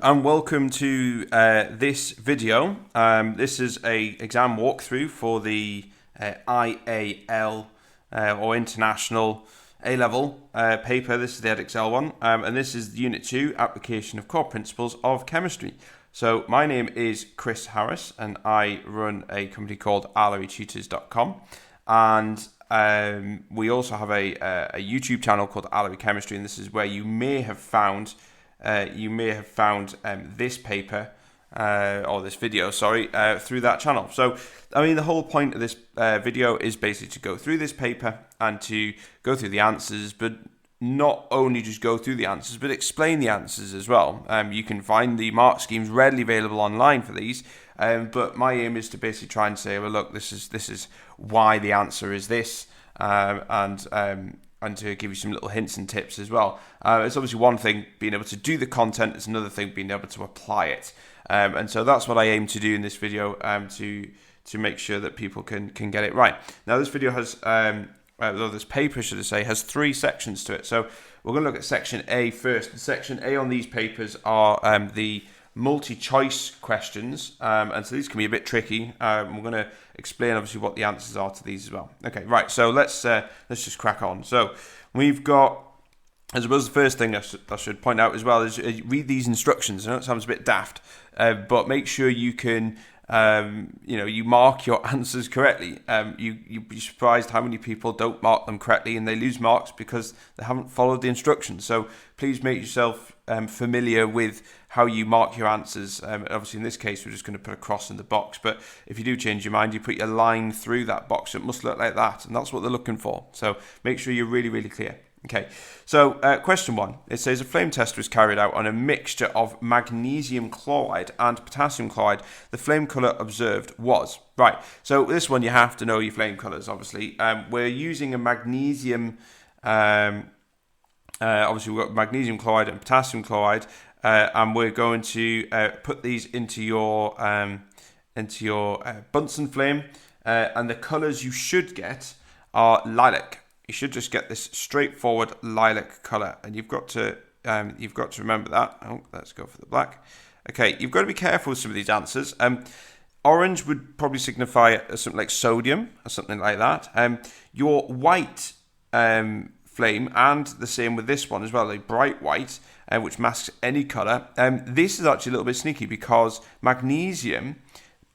and welcome to this video. This is a exam walkthrough for the IAL or International A-Level paper. This is the Edexcel one, and this is Unit 2, Application of Core Principles of Chemistry. So my name is Chris Harris, and I run a company called AlleryTutors.com, and we also have a YouTube channel called Allery Chemistry, and this is where you may have found this paper or this video, through that channel. So, I mean, the whole point of this video is basically to go through this paper and to go through the answers, but not only just go through the answers, but explain the answers as well. You can find the mark schemes readily available online for these, but my aim is to basically try and say, well, look, this is why the answer is this, and to give you some little hints and tips as well. It's obviously one thing being able to do the content, it's another thing being able to apply it. And so that's what I aim to do in this video, to make sure that people can get it right. Now this video has, this paper, should I say, has 3 sections to it. So we're going to look at section A first. Section A on these papers are the multi-choice questions, and so these can be a bit tricky. We're going to explain obviously what the answers are to these as well. Okay, right, so let's just crack on. So we've got, I suppose the first thing I should point out as well is read these instructions. I know it sounds a bit daft, but make sure you can you mark your answers correctly. You'd be surprised how many people don't mark them correctly and they lose marks because they haven't followed the instructions. So please make yourself familiar with how you mark your answers. Obviously in this case we're just going to put a cross in the box, but if you do change your mind, you put your line through that box. It must look like that, and that's what they're looking for. So make sure you're really clear. Okay, so question 1, it says a flame test was carried out on a mixture of magnesium chloride and potassium chloride. The flame colour observed was, right, so this one you have to know your flame colours, obviously. We're using a magnesium, obviously we've got magnesium chloride and potassium chloride, and we're going to put these into your Bunsen flame, and the colours you should get are lilac. You should just get this straightforward lilac colour, and you've got to remember that. Oh, let's go for the black. Okay, you've got to be careful with some of these answers. Orange would probably signify something like sodium or something like that. Your white flame, and the same with this one as well, like bright white, which masks any colour. This is actually a little bit sneaky because magnesium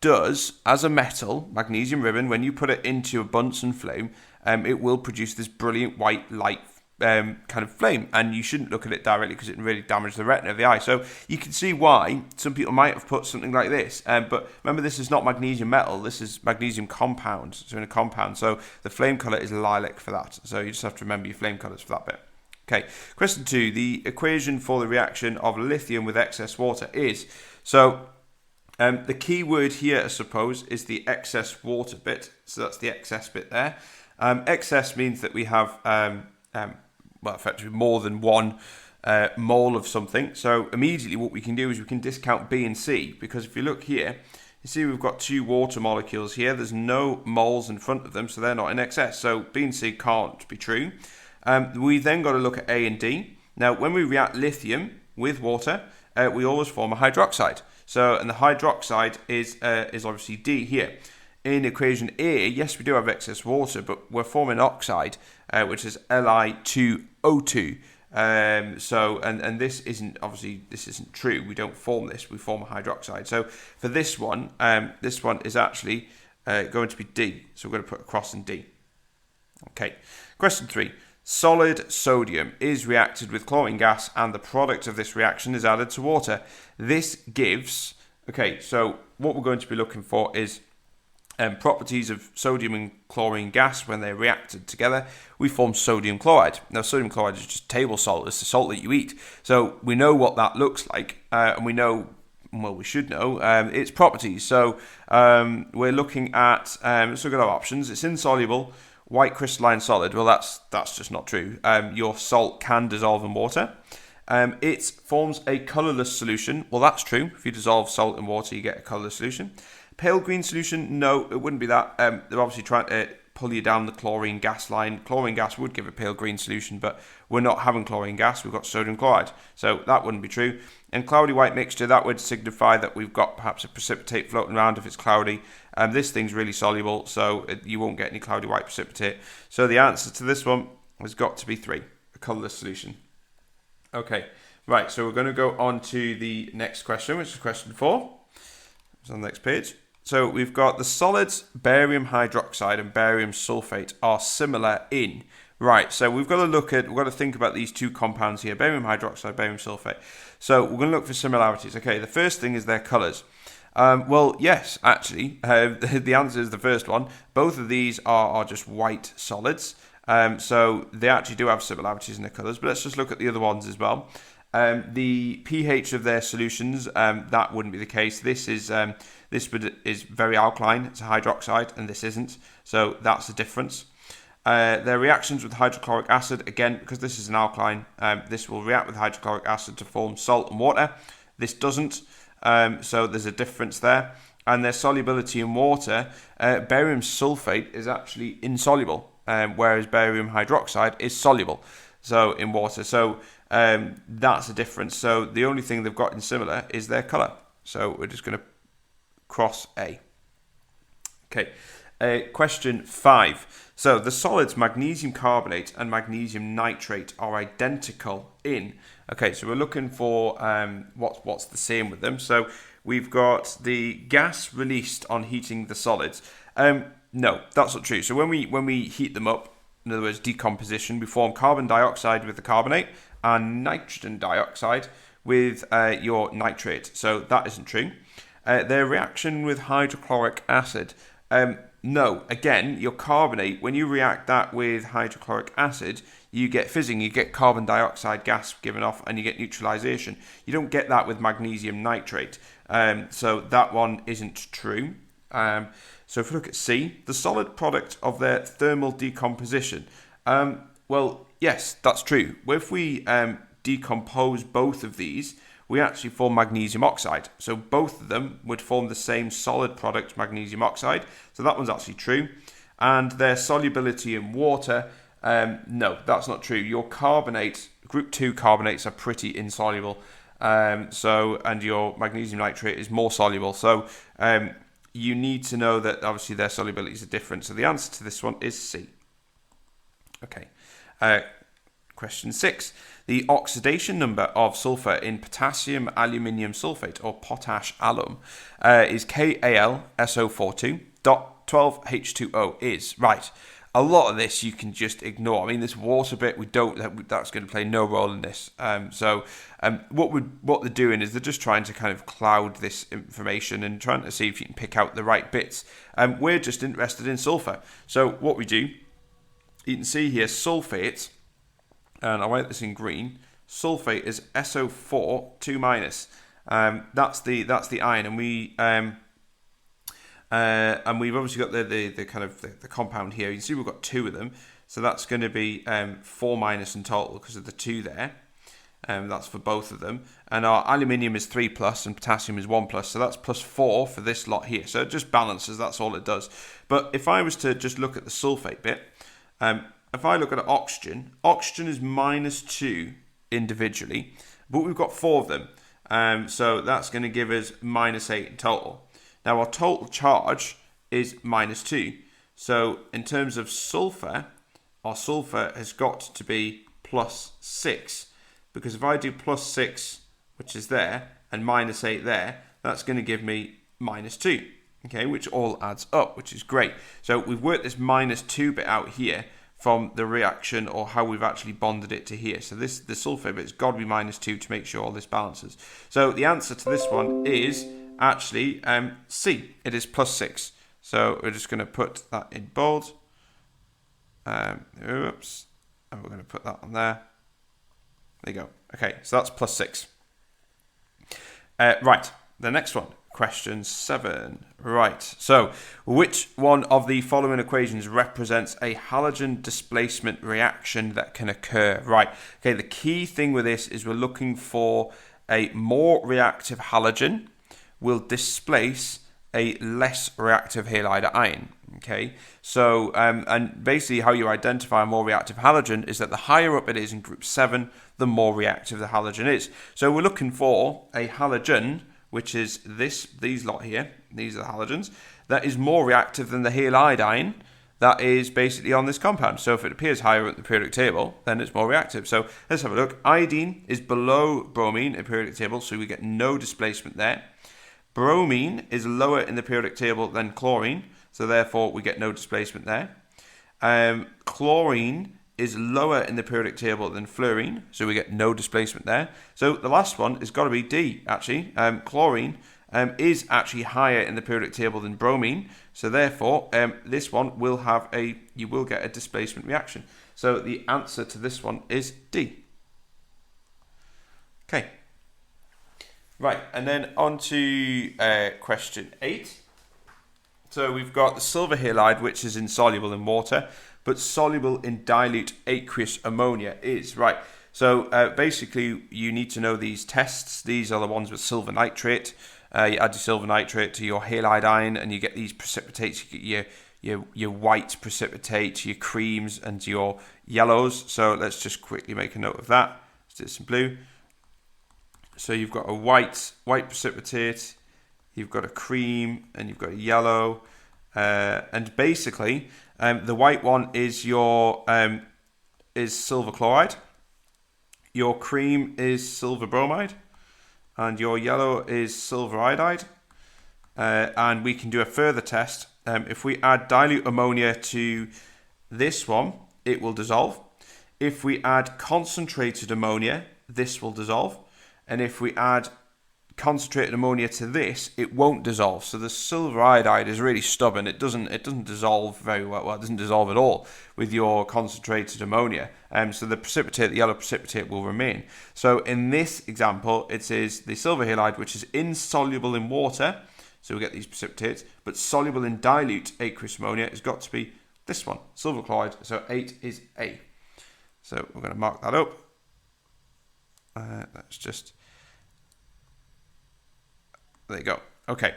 does, as a metal, magnesium ribbon, when you put it into a Bunsen flame, it will produce this brilliant white light kind of flame, and you shouldn't look at it directly because it can really damage the retina of the eye. So you can see why some people might have put something like this, but remember, this is not magnesium metal, this is magnesium compound, so in a compound, so the flame colour is lilac for that. So you just have to remember your flame colours for that bit. Okay, question 2, the equation for the reaction of lithium with excess water is, so the key word here, I suppose, is the excess water bit, so that's the excess bit there. Excess means that we have, effectively more than 1 mole of something. So immediately what we can do is we can discount B and C, because if you look here, you see we've got 2 water molecules here. There's no moles in front of them, so they're not in excess. So B and C can't be true. We then got to look at A and D. Now, when we react lithium with water, we always form a hydroxide. So, and the hydroxide is obviously D here. In equation A, yes, we do have excess water, but we're forming oxide, which is Li2O2. And this isn't true. We don't form this. We form a hydroxide. So for this one is actually going to be D. So we're going to put a cross in D. Okay. Question 3. Solid sodium is reacted with chlorine gas, and the product of this reaction is added to water. This gives, okay, so what we're going to be looking for is properties of sodium and chlorine gas. When they're reacted together, we form sodium chloride. Now, sodium chloride is just table salt. It's the salt that you eat. So we know what that looks like, and we know, well, we should know its properties. So we're looking at, let's look at our options. It's insoluble, white crystalline solid. Well, that's just not true. Your salt can dissolve in water. It forms a colourless solution. Well, that's true. If you dissolve salt in water, you get a colourless solution. Pale green solution, no, it wouldn't be that. They're obviously trying to pull you down the chlorine gas line. Chlorine gas would give a pale green solution, but we're not having chlorine gas, we've got sodium chloride. So that wouldn't be true. And cloudy white mixture, that would signify that we've got perhaps a precipitate floating around if it's cloudy. This thing's really soluble, so you won't get any cloudy white precipitate. So the answer to this one has got to be 3, a colourless solution. Okay, right, so we're going to go on to the next question, which is question 4. It's on the next page. So we've got the solids barium hydroxide and barium sulfate are similar in. Right, so we've got to think about these two compounds here, barium hydroxide, barium sulfate. So we're going to look for similarities. Okay, the first thing is their colours. Well, yes, actually, the answer is the first one. Both of these are just white solids. So they actually do have similarities in their colours, but let's just look at the other ones as well. The pH of their solutions, that wouldn't be the case. This is very alkaline, it's a hydroxide, and this isn't. So that's the difference. Their reactions with hydrochloric acid, again, because this is an alkaline, this will react with hydrochloric acid to form salt and water. This doesn't, so there's a difference there. And their solubility in water, barium sulfate is actually insoluble, whereas barium hydroxide is soluble, so in water. So that's a difference. So the only thing they've got in similar is their colour. So we're just going to cross A. Okay, question 5. So the solids magnesium carbonate and magnesium nitrate are identical in. Okay, so we're looking for what's the same with them. So we've got the gas released on heating the solids. No, that's not true. So when we heat them up, in other words, decomposition, we form carbon dioxide with the carbonate and nitrogen dioxide with your nitrate. So that isn't true. Their reaction with hydrochloric acid. No, again, your carbonate, when you react that with hydrochloric acid, you get fizzing, you get carbon dioxide gas given off, and you get neutralization. You don't get that with magnesium nitrate. So that one isn't true. So if we look at C, the solid product of their thermal decomposition. Well, yes, that's true. If we decompose both of these, we actually form magnesium oxide. So both of them would form the same solid product, magnesium oxide. So that one's actually true. And their solubility in water, no, that's not true. Your carbonate, group 2 carbonates are pretty insoluble. And your magnesium nitrate is more soluble. So you need to know that obviously their solubilities are different. So the answer to this one is C. Okay. Question 6. The oxidation number of sulfur in potassium aluminium sulfate, or potash alum, is KAlSO42.12H2O is. Right. A lot of this you can just ignore. I mean, this water bit, that's going to play no role in this. What they're doing is they're just trying to kind of cloud this information and trying to see if you can pick out the right bits. We're just interested in sulfur. So what we do, you can see here, sulfate, and I'll write this in green. Sulfate is SO4 2-. That's the ion, and we've obviously got the kind of the compound here. You can see we've got 2 of them, so that's going to be 4- in total because of the 2 there. That's for both of them. And our aluminium is 3+ and potassium is 1+, so that's +4 for this lot here. So it just balances. That's all it does. But if I was to just look at the sulfate bit. If I look at oxygen is -2 individually, but we've got 4 of them. So that's going to give us -8 in total. Now our total charge is -2. So in terms of sulfur, our sulfur has got to be +6. Because if I do +6, which is there, and -8 there, that's going to give me -2. Okay, which all adds up, which is great. So we've worked this -2 bit out here from the reaction, or how we've actually bonded it to here. So the sulfate bit's got to be -2 to make sure all this balances. So the answer to this one is actually C. It is +6. So we're just going to put that in bold. Oops. And we're going to put that on there. There you go. Okay, so that's +6. Right, the next one. Question 7. Right, so which one of the following equations represents a halogen displacement reaction that can occur? Right, okay, the key thing with this is we're looking for a more reactive halogen will displace a less reactive halide ion. Okay, so and basically how you identify a more reactive halogen is that the higher up it is in group 7, the more reactive the halogen is. So we're looking for a halogen, which is these lot here, these are the halogens, that is more reactive than the halide that is basically on this compound. So if it appears higher at the periodic table, then it's more reactive. So let's have a look. Iodine is below bromine in the periodic table, so we get no displacement there. Bromine is lower in the periodic table than chlorine, so therefore we get no displacement there. Chlorine is lower in the periodic table than fluorine, so we get no displacement there. So the last one has got to be D, actually. Chlorine is actually higher in the periodic table than bromine, so therefore this one will have you will get a displacement reaction. So the answer to this one is D. Okay. Right, and then on to question 8. So we've got the silver halide, which is insoluble in water, but soluble in dilute aqueous ammonia is. Right, so basically you need to know these tests. These are the ones with silver nitrate. You add your silver nitrate to your halide ion and you get these precipitates. You get your white precipitate, your creams and your yellows. So let's just quickly make a note of that. Let's do some blue. So you've got a white precipitate, you've got a cream, and you've got a yellow. And basically, the white one is your is silver chloride. Your cream is silver bromide, and your yellow is silver iodide. And we can do a further test. If we add dilute ammonia to this one, it will dissolve. If we add concentrated ammonia, this will dissolve. And if we add concentrated ammonia to this, it won't dissolve. So the silver iodide is really stubborn. It doesn't dissolve very well. Well, it doesn't dissolve at all with your concentrated ammonia. So the precipitate, the yellow precipitate, will remain. So in this example, it is the silver halide, which is insoluble in water. So we get these precipitates, but soluble in dilute aqueous ammonia has got to be this one, silver chloride. So 8 is A. So we're going to mark that up. Let's just, there you go. Okay.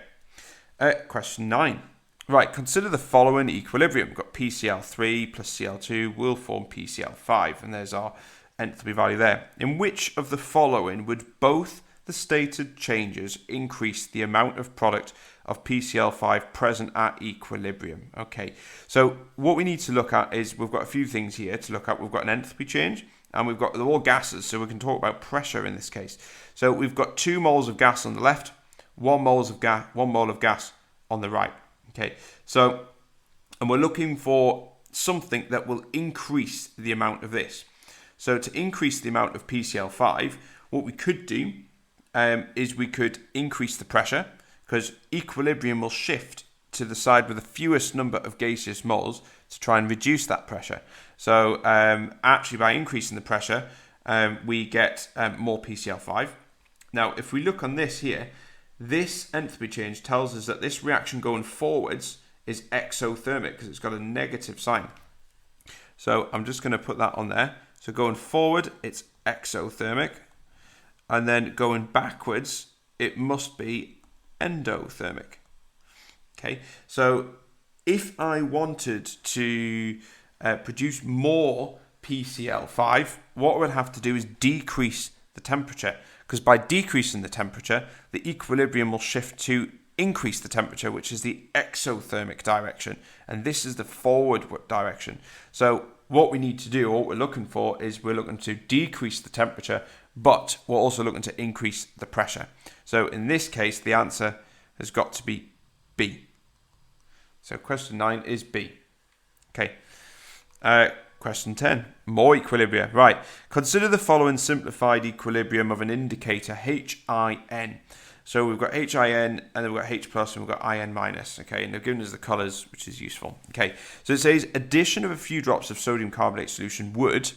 Question 9. Right, consider the following equilibrium. We've got PCl3 plus Cl2 will form PCl5, and there's our enthalpy value there. In which of the following would both the stated changes increase the amount of product of PCl5 present at equilibrium? Okay, so what we need to look at is, we've got a few things here to look at. We've got an enthalpy change, and we've got, they're all gases, so we can talk about pressure in this case. So we've got 2 moles of gas on the left, 1 mole of gas on the right. Okay, so, and we're looking for something that will increase the amount of this. So to increase the amount of PCl5, what we could do is we could increase the pressure, because equilibrium will shift to the side with the fewest number of gaseous moles to try and reduce that pressure. So actually by increasing the pressure, we get more PCl5. Now, if we look on this here, this enthalpy change tells us that this reaction going forwards is exothermic because it's got a negative sign. So I'm just going to put that on there. So going forward, it's exothermic. And then going backwards, it must be endothermic. Okay, so if I wanted to produce more PCl5, what I would have to do is decrease the temperature, because by decreasing the temperature, the equilibrium will shift to increase the temperature, which is the exothermic direction, and this is the forward direction. So what we need to do, or what we're looking for, is we're looking to decrease the temperature, but we're also looking to increase the pressure. So in this case, the answer has got to be B. So question 9 is B. Okay. Question 10, more equilibria. Right, consider the following simplified equilibrium of an indicator HIN. So we've got HIN, and then we've got H plus, and we've got IN minus. Okay, and they've given us the colours, which is useful. Okay, so it says addition of a few drops of sodium carbonate solution would.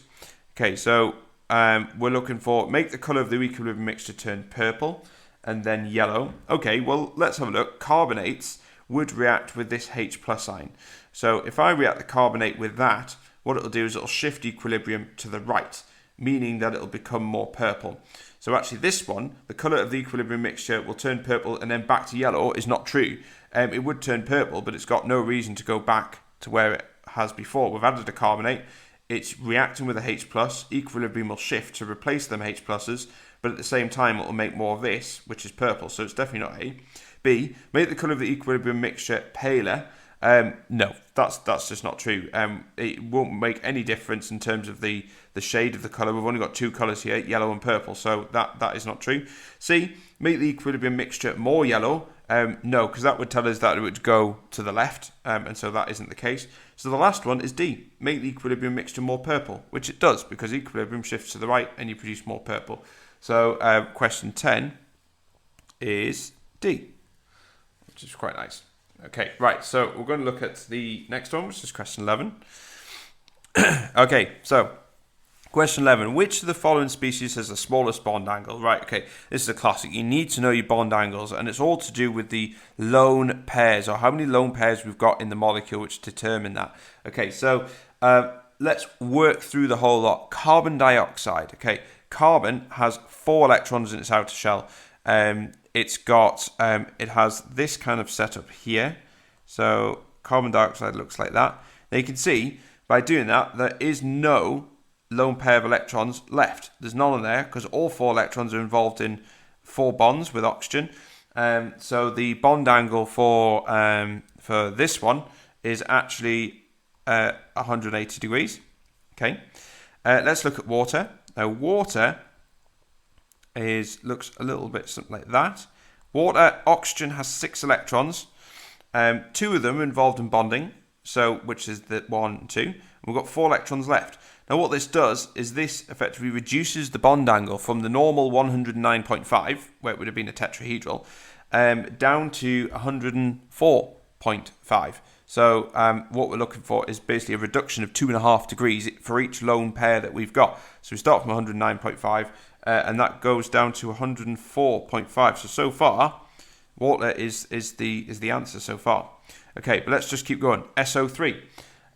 Okay, so we're looking for, make the colour of the equilibrium mixture turn purple and then yellow. Okay, well, let's have a look. Carbonates would react with this H plus ion. So if I react the carbonate with that, what it'll do is it'll shift equilibrium to the right, meaning that it'll become more purple. So actually this one, the colour of the equilibrium mixture will turn purple and then back to yellow, is not true. it would turn purple, but it's got no reason to go back to where it has before. We've added a carbonate. It's reacting with a H+. Equilibrium will shift to replace them H+, but at the same time, it will make more of this, which is purple. So it's definitely not A. B, make the colour of the equilibrium mixture paler. No, that's just not true. It won't make any difference in terms of the shade of the colour. We've only got two colours here, yellow and purple, so that is not true. C, make the equilibrium mixture more yellow. No, because that would tell us that it would go to the left, and so that isn't the case. So the last one is D, make the equilibrium mixture more purple, which it does, because equilibrium shifts to the right and you produce more purple. So question 10 is D, which is quite nice. Okay, right, so we're going to look at the next one, which is question 11. Okay, so question 11, which of the following species has the smallest bond angle? Right, okay, this is a classic. You need to know your bond angles, and it's all to do with the lone pairs, or how many lone pairs we've got in the molecule, which determine that. Okay, so let's work through the whole lot. Carbon dioxide, okay, carbon has 4 electrons in its outer shell. It has this kind of setup here. So carbon dioxide looks like that. Now you can see by doing that, there is no lone pair of electrons left. There's none in there because all 4 electrons are involved in 4 bonds with oxygen. So the bond angle for this one is actually 180 degrees. Okay. Let's look at water. Now water looks a little bit something like that. Oxygen has 6 electrons. 2 of them are involved in bonding, so which is the 1 and 2. We've got 4 electrons left. Now what this does is this effectively reduces the bond angle from the normal 109.5, where it would have been a tetrahedral, down to 104.5. So what we're looking for is basically a reduction of 2.5 degrees for each lone pair that we've got. So we start from 109.5 and that goes down to 104.5. So far, water is the answer so far. Okay, but let's just keep going. SO3.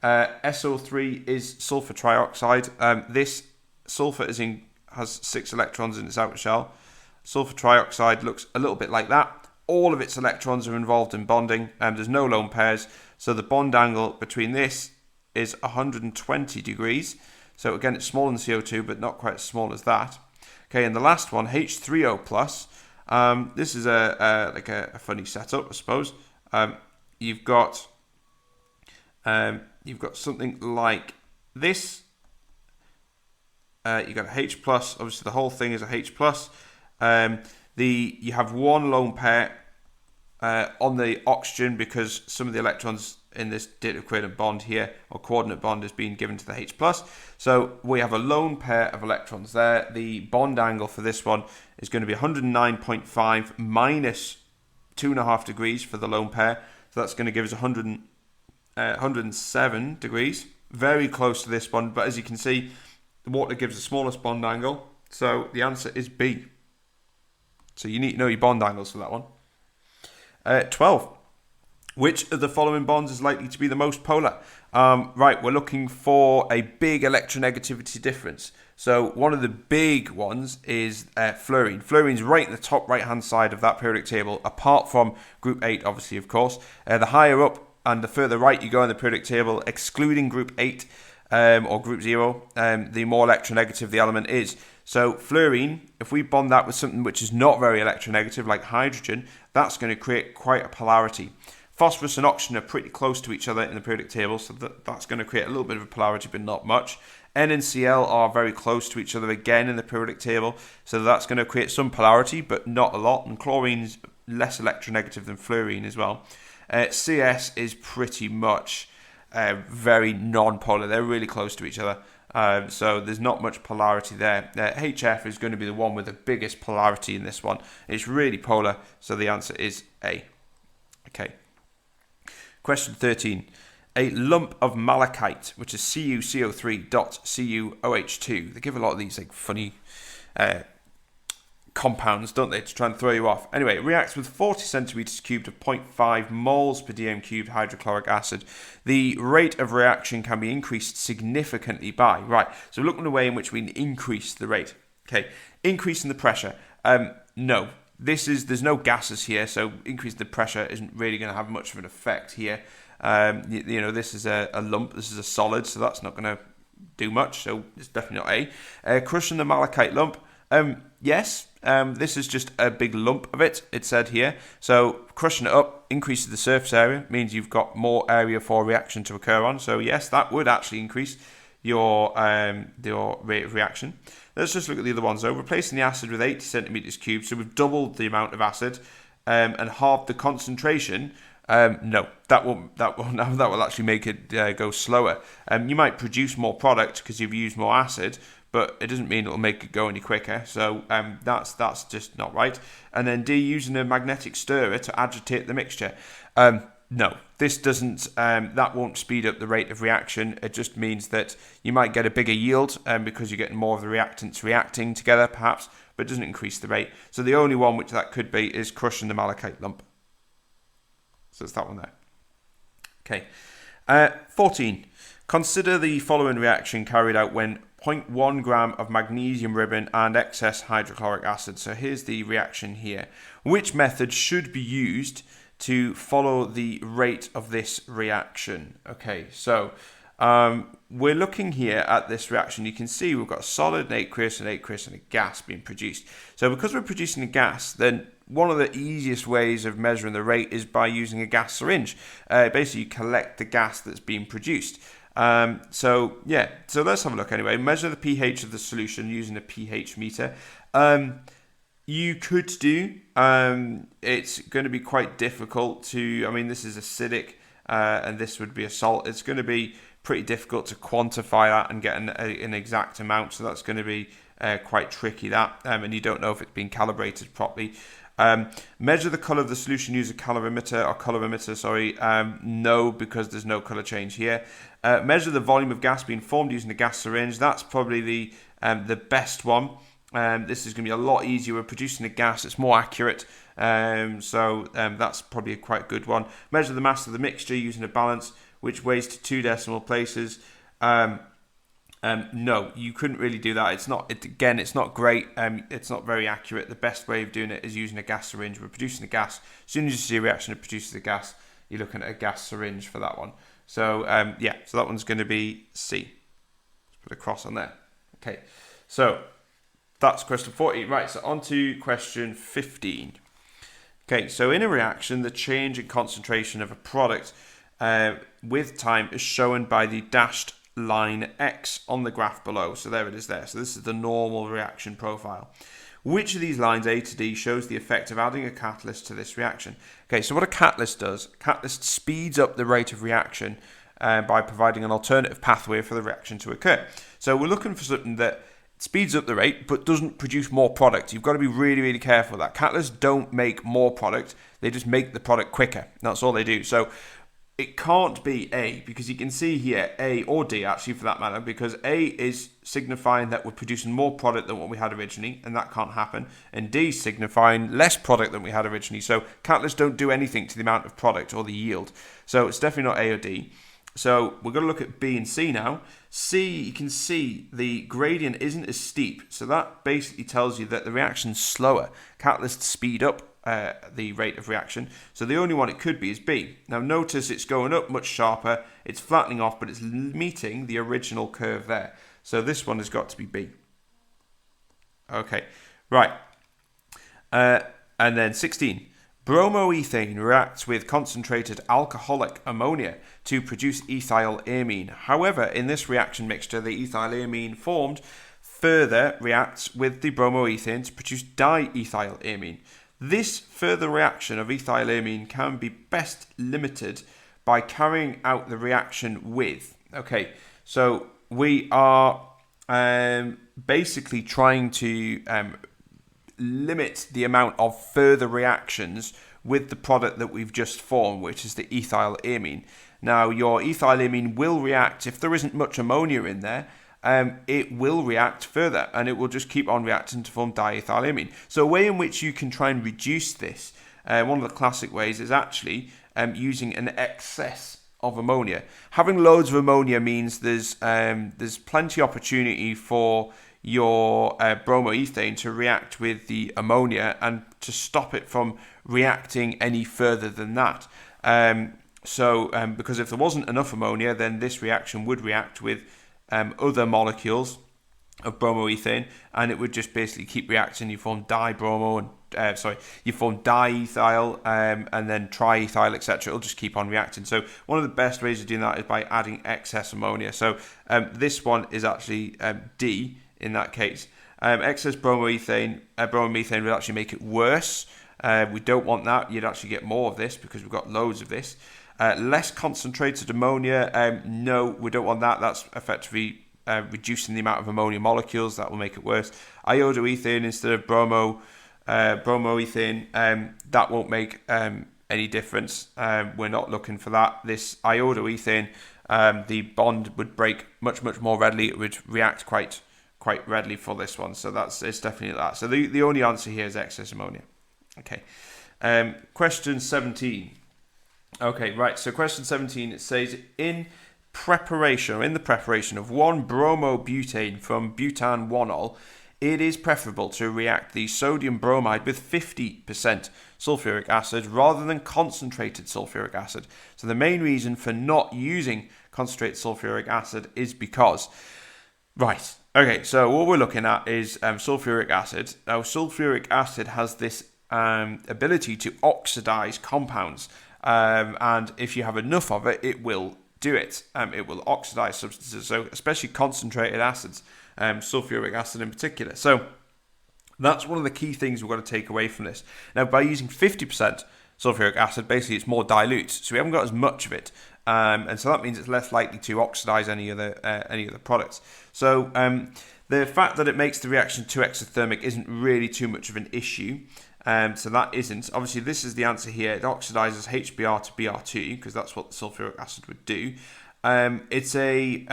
SO3 is sulfur trioxide. This sulfur has 6 electrons in its outer shell. Sulfur trioxide looks a little bit like that. All of its electrons are involved in bonding. There's no lone pairs. So the bond angle between this is 120 degrees. So again, it's smaller than CO2, but not quite as small as that. Okay, and the last one, H3O+. This is like a funny setup, I suppose. You've got something like this. You've got a H+. Obviously, the whole thing is a H+. You have 1 lone pair on the oxygen because some of the electrons in this data coordinate bond here, or coordinate bond, is being given to the H+. So we have a lone pair of electrons there. The bond angle for this one is going to be 109.5 minus 2.5 degrees for the lone pair. So that's going to give us 107 degrees. Very close to this one, but as you can see, the water gives the smallest bond angle. So the answer is B. So you need to know your bond angles for that one. 12. Which of the following bonds is likely to be the most polar? Right, we're looking for a big electronegativity difference. So one of the big ones is fluorine. Fluorine's right in the top right-hand side of that periodic table, apart from group 8, obviously, of course. The higher up and the further right you go in the periodic table, excluding group 8 or group 0, the more electronegative the element is. So fluorine, if we bond that with something which is not very electronegative, like hydrogen, that's going to create quite a polarity. Phosphorus and oxygen are pretty close to each other in the periodic table, so that's going to create a little bit of a polarity, but not much. N and Cl are very close to each other again in the periodic table, so that's going to create some polarity, but not a lot. And chlorine's less electronegative than fluorine as well. CS is pretty much very non-polar. They're really close to each other, so there's not much polarity there. HF is going to be the one with the biggest polarity in this one. It's really polar, so the answer is A. Okay. Question 13. A lump of malachite, which is CuCO3.CuOH2. They give a lot of these like funny compounds, don't they, to try and throw you off. Anyway, it reacts with 40 centimeters cubed of 0.5 moles per dm cubed hydrochloric acid. The rate of reaction can be increased significantly by, right, so we're looking at a way in which we increase the rate. Okay, increasing the pressure. No, there's no gases here, so increasing the pressure isn't really going to have much of an effect here. This is a lump, this is a solid, so that's not going to do much, so it's definitely not A. Crushing the malachite lump, yes, this is just a big lump of it, it said here. So crushing it up increases the surface area, means you've got more area for reaction to occur on. So yes, that would actually increase your rate of reaction. Let's just look at the other ones. So replacing the acid with 80 centimeters cubed, so we've doubled the amount of acid and halved the concentration. No, that will actually make it go slower. You might produce more product because you've used more acid, but it doesn't mean it'll make it go any quicker. So that's just not right. And then D, using a magnetic stirrer to agitate the mixture. No, this doesn't. That won't speed up the rate of reaction. It just means that you might get a bigger yield because you're getting more of the reactants reacting together, perhaps, but it doesn't increase the rate. So the only one which that could be is crushing the malachite lump. So it's that one there. Okay. 14. Consider the following reaction carried out when 0.1 gram of magnesium ribbon and excess hydrochloric acid. So here's the reaction here. Which method should be used to follow the rate of this reaction? Okay, so we're looking here at this reaction. You can see we've got a solid, an aqueous, and a gas being produced. So because we're producing a gas, then one of the easiest ways of measuring the rate is by using a gas syringe. Basically, you collect the gas that's being produced. So let's have a look anyway. Measure the pH of the solution using a pH meter. You could do, it's going to be quite difficult to, this is acidic and this would be a salt. It's going to be pretty difficult to quantify that and get an exact amount. So that's going to be quite tricky, that, and you don't know if it's been calibrated properly. Measure the color of the solution, use a colorimeter, no, because there's no color change here. Measure the volume of gas being formed using a gas syringe. That's probably the best one. This is going to be a lot easier. We're producing a gas, it's more accurate, so that's probably a quite good one. Measure the mass of the mixture using a balance which weighs to 2 decimal places. No, you couldn't really do that. It's not great. It's not very accurate. The best way of doing it is using a gas syringe. We're producing a gas. As soon as you see a reaction that produces a gas, you're looking at a gas syringe for that one. So so that one's going to be C. Let's put a cross on there. Okay, so that's question 14. Right, so on to question 15. Okay, so in a reaction, the change in concentration of a product with time is shown by the dashed line X on the graph below. So there it is there. So this is the normal reaction profile. Which of these lines, A to D, shows the effect of adding a catalyst to this reaction? Okay, so what a catalyst does, a catalyst speeds up the rate of reaction by providing an alternative pathway for the reaction to occur. So we're looking for something that speeds up the rate but doesn't produce more product. You've got to be really, really careful. That catalysts don't make more product, they just make the product quicker. That's all they do. So it can't be A, because you can see here, A or D actually for that matter, because A is signifying that we're producing more product than what we had originally, and that can't happen, and D is signifying less product than we had originally. So catalysts don't do anything to the amount of product or the yield. So it's definitely not A or D. So we're going to look at B and C now. C, you can see the gradient isn't as steep, so that basically tells you that the reaction's slower. Catalysts speed up the rate of reaction. So the only one it could be is B. Now notice it's going up much sharper, it's flattening off, but it's meeting the original curve there. So this one has got to be B. Okay, right. And then 16. Bromoethane reacts with concentrated alcoholic ammonia to produce ethylamine. However, in this reaction mixture, the ethylamine formed further reacts with the bromoethane to produce diethylamine. This further reaction of ethylamine can be best limited by carrying out the reaction with. Okay, so we are basically trying to limit the amount of further reactions with the product that we've just formed, which is the ethylamine. Now, your ethylamine will react, if there isn't much ammonia in there, it will react further and it will just keep on reacting to form diethylamine. So a way in which you can try and reduce this, one of the classic ways is actually using an excess of ammonia. Having loads of ammonia means there's plenty opportunity for your bromoethane to react with the ammonia and to stop it from reacting any further than that. Because if there wasn't enough ammonia, then this reaction would react with other molecules of bromoethane, and it would just basically keep reacting. You form dibromo and you form diethyl and then triethyl, etc. It'll just keep on reacting. So one of the best ways of doing that is by adding excess ammonia. So this one is actually D in that case. Excess bromomethane would actually make it worse. We don't want that. You'd actually get more of this because we've got loads of this. Less concentrated ammonia, no, we don't want that. That's effectively reducing the amount of ammonia molecules. That will make it worse. Iodoethane instead of bromoethane, that won't make any difference. We're not looking for that. This iodoethane, the bond would break much more readily. It would react quite readily for this one. So it's definitely that. So the only answer here is excess ammonia. Okay. Question 17. Okay, right. So question 17, it says in the preparation of 1 bromobutane from butan-1-ol, it is preferable to react the sodium bromide with 50% sulfuric acid rather than concentrated sulfuric acid. So the main reason for not using concentrated sulfuric acid is because, right, okay, so what we're looking at is sulfuric acid. Now, sulfuric acid has this ability to oxidize compounds, and if you have enough of it, it will do it. It will oxidize substances, so especially concentrated acids, sulfuric acid in particular. So that's one of the key things we've got to take away from this. Now, by using 50% sulfuric acid, basically it's more dilute, so we haven't got as much of it, and so that means it's less likely to oxidize any other products. So the fact that it makes the reaction too exothermic isn't really too much of an issue. So that isn't. Obviously, this is the answer here. It oxidizes HBr to Br2 because that's what the sulfuric acid would do. It's a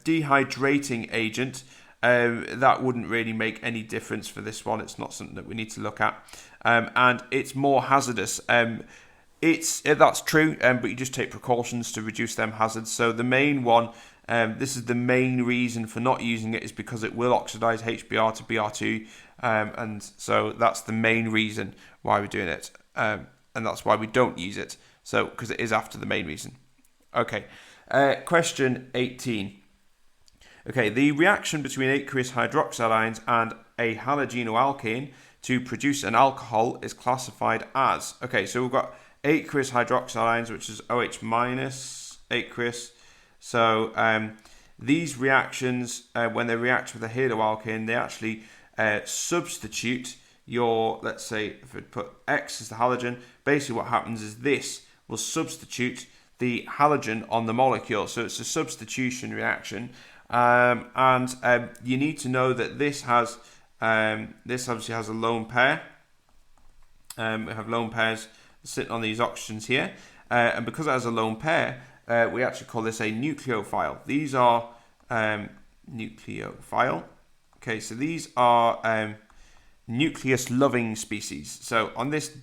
dehydrating agent. That wouldn't really make any difference for this one. It's not something that we need to look at. And it's more hazardous. That's true, but you just take precautions to reduce them hazards. So the main one, this is the main reason for not using it, is because it will oxidize HBr to Br2. And so that's the main reason why we're doing it. And that's why we don't use it. So, because it is after the main reason. Okay. Question 18. Okay, the reaction between aqueous hydroxyl and a halogenoalkane to produce an alcohol is classified as. Okay, so we've got aqueous hydroxyl, which is OH minus aqueous. So these reactions, when they react with a haloalkane, they actually substitute your, let's say, if we put X as the halogen, basically what happens is this will substitute the halogen on the molecule. So it's a substitution reaction. And you need to know that this obviously has a lone pair. We have lone pairs sitting on these oxygens here. And because it has a lone pair, we actually call this a nucleophile. These are nucleophile. Okay, so these are nucleus-loving species. So on this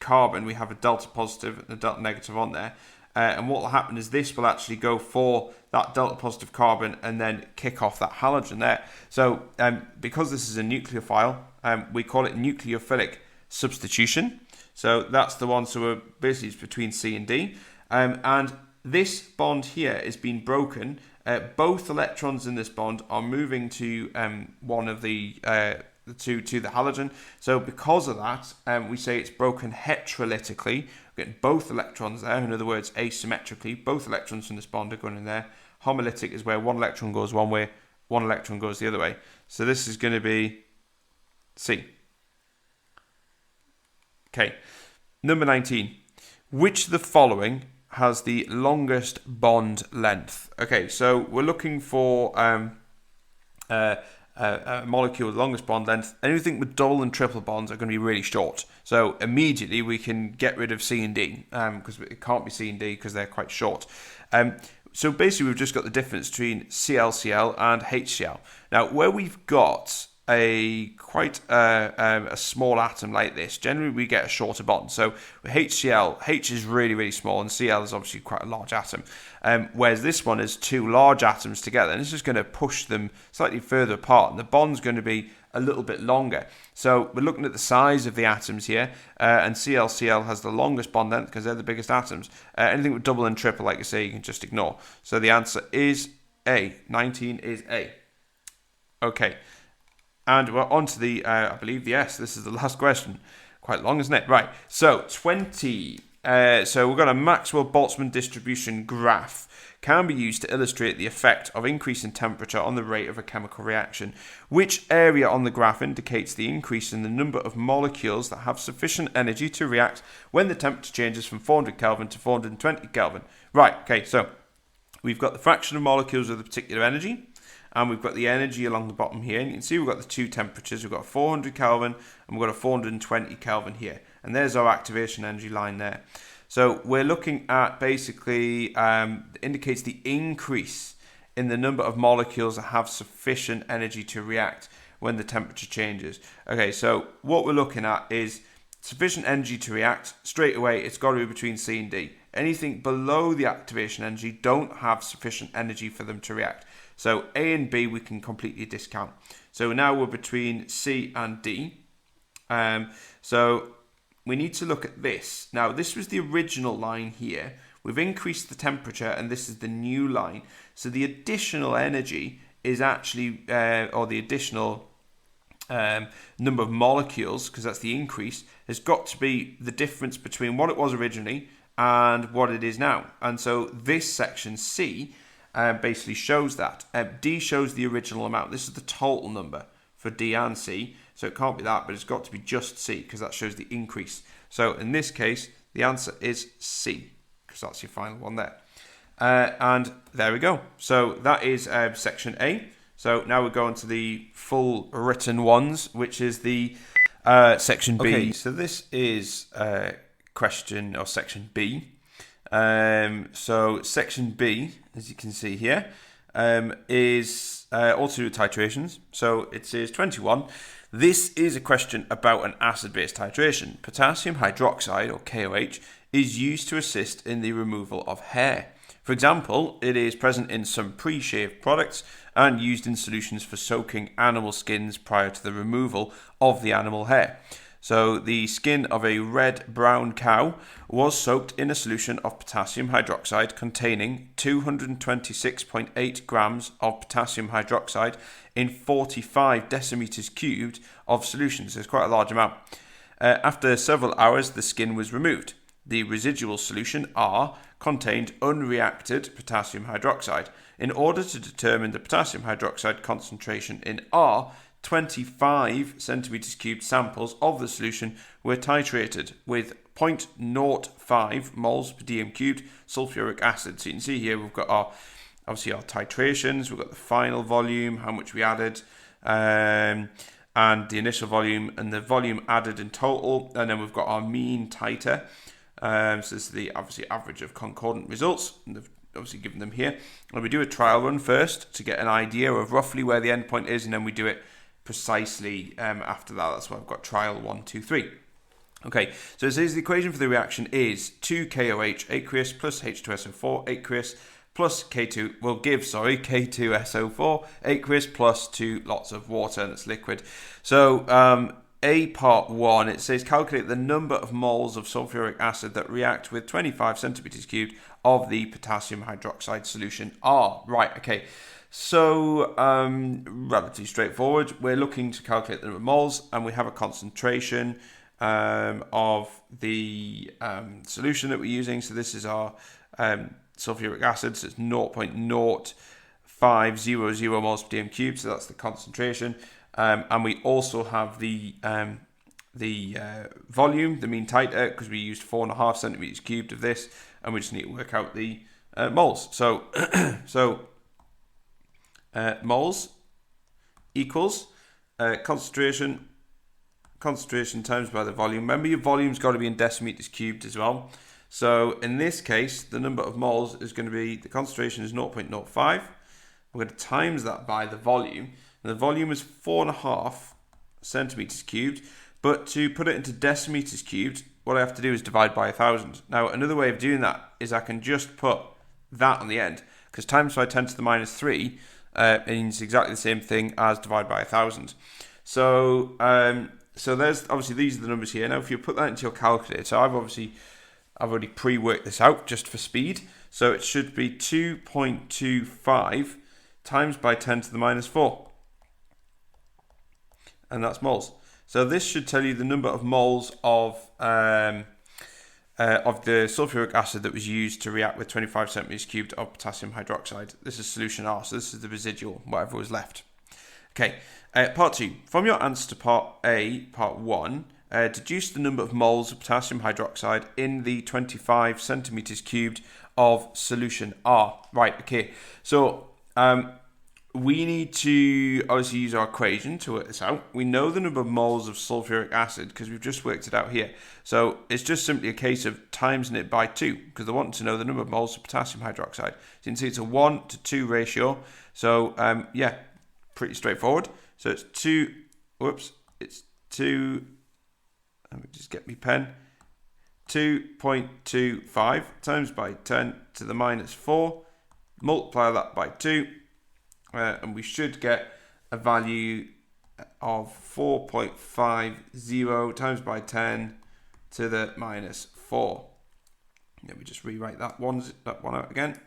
carbon, we have a delta positive and a delta negative on there. And what will happen is this will actually go for that delta positive carbon and then kick off that halogen there. So because this is a nucleophile, we call it nucleophilic substitution. So that's the one, so we're basically it's between C and D. And this bond here is being broken. Both electrons in this bond are moving to one of the to the halogen. So because of that, we say it's broken heterolytically. We're getting both electrons there. In other words, asymmetrically, both electrons from this bond are going in there. Homolytic is where one electron goes one way, one electron goes the other way. So this is going to be C. Okay, number 19. Which of the following has the longest bond length? Okay, so we're looking for a molecule with the longest bond length. Anything with double and triple bonds are going to be really short. So immediately we can get rid of C and D because it can't be C and D because they're quite short. So basically we've just got the difference between ClCl and HCl. Now where we've got quite a small atom like this, generally we get a shorter bond. So with HCl, H is really, really small, and Cl is obviously quite a large atom. Whereas this one is two large atoms together, and it's just going to push them slightly further apart, and the bond's going to be a little bit longer. So we're looking at the size of the atoms here, and Cl has the longest bond length because they're the biggest atoms. Anything with double and triple, like I say, you can just ignore. So the answer is A. 19 is A. Okay. And we're on to the, I believe, yes, this is the last question. Quite long, isn't it? Right, so 20. So we've got a Maxwell-Boltzmann distribution graph. Can be used to illustrate the effect of increase in temperature on the rate of a chemical reaction. Which area on the graph indicates the increase in the number of molecules that have sufficient energy to react when the temperature changes from 400 Kelvin to 420 Kelvin? Right, okay, so we've got the fraction of molecules with a particular energy. And we've got the energy along the bottom here. And you can see we've got the two temperatures. We've got 400 Kelvin and we've got a 420 Kelvin here. And there's our activation energy line there. So we're looking at basically, indicates the increase in the number of molecules that have sufficient energy to react when the temperature changes. Okay, so what we're looking at is sufficient energy to react. Straight away, it's got to be between C and D. Anything below the activation energy don't have sufficient energy for them to react. So A and B we can completely discount. So now we're between C and D. So we need to look at this. Now this was the original line here. We've increased the temperature and this is the new line. So the additional energy is actually, or the additional number of molecules, because that's the increase, has got to be the difference between what it was originally and what it is now. And so this section C basically shows that. D shows the original amount. This is the total number for D and C. So it can't be that, but it's got to be just C because that shows the increase. So in this case, the answer is C because that's your final one there. And there we go. So that is section A. So now we're going to the full written ones, which is the section B. Okay, so this is question or section B. So section B, as you can see here, is also with titrations. So it says 21. This is a question about an acid-base titration. Potassium hydroxide, or KOH, is used to assist in the removal of hair. For example, it is present in some pre-shaved products and used in solutions for soaking animal skins prior to the removal of the animal hair. So the skin of a red-brown cow was soaked in a solution of potassium hydroxide containing 226.8 grams of potassium hydroxide in 45 decimeters cubed of solution. So it's quite a large amount. After several hours, the skin was removed. The residual solution R contained unreacted potassium hydroxide. In order to determine the potassium hydroxide concentration in R, 25 centimeters cubed samples of the solution were titrated with 0.05 moles per dm cubed sulfuric acid. So you can see here we've got our titrations, we've got the final volume, how much we added, and the initial volume and the volume added in total, and then we've got our mean titer. So this is the obviously average of concordant results, and they've obviously given them here. And we do a trial run first to get an idea of roughly where the endpoint is, and then we do it precisely after that. That's why I've got trial 1, 2, 3. Okay, so it says the equation for the reaction is 2KOH aqueous plus H2SO4 aqueous plus K2 will give, K2SO4 aqueous plus 2 lots of water, and it's liquid. So A part 1, it says calculate the number of moles of sulfuric acid that react with 25 centimeters cubed of the potassium hydroxide solution R. Right, okay. So, relatively straightforward. We're looking to calculate the number of moles, and we have a concentration of the solution that we're using. So this is our sulfuric acid. So it's 0.0500 moles per dm cubed. So that's the concentration. And we also have the volume, the mean titer, because we used 4.5 centimeters cubed of this, and we just need to work out the moles. So, moles equals concentration times by the volume. Remember, your volume's got to be in decimeters cubed as well. So in this case, the number of moles is going to be, the concentration is 0.05. We're going to times that by the volume. And the volume is 4.5 centimeters cubed. But to put it into decimeters cubed, what I have to do is divide by 1,000. Now, another way of doing that is I can just put that on the end, because times by 10 to the minus 3 means exactly the same thing as divide by 1,000. So there's obviously, these are the numbers here. Now, if you put that into your calculator, I've already pre-worked this out just for speed. So it should be 2.25 times by 10 to the minus 4. And that's moles. So this should tell you the number of moles of the sulfuric acid that was used to react with 25 centimeters cubed of potassium hydroxide. This is solution R, so this is the residual, whatever was left. Okay, part 2. From your answer to part A, part 1, deduce the number of moles of potassium hydroxide in the 25 centimeters cubed of solution R. Right, okay. So we need to obviously use our equation to work this out. We know the number of moles of sulfuric acid because we've just worked it out here. So it's just simply a case of timesing it by 2 because they want to know the number of moles of potassium hydroxide. So you can see it's a 1 to 2 ratio. So yeah, pretty straightforward. So it's 2, let me just get my pen. 2.25 times by 10 to the minus 4. Multiply that by 2. And we should get a value of 4.50 times by 10 to the minus 4. Let me just rewrite that one out again.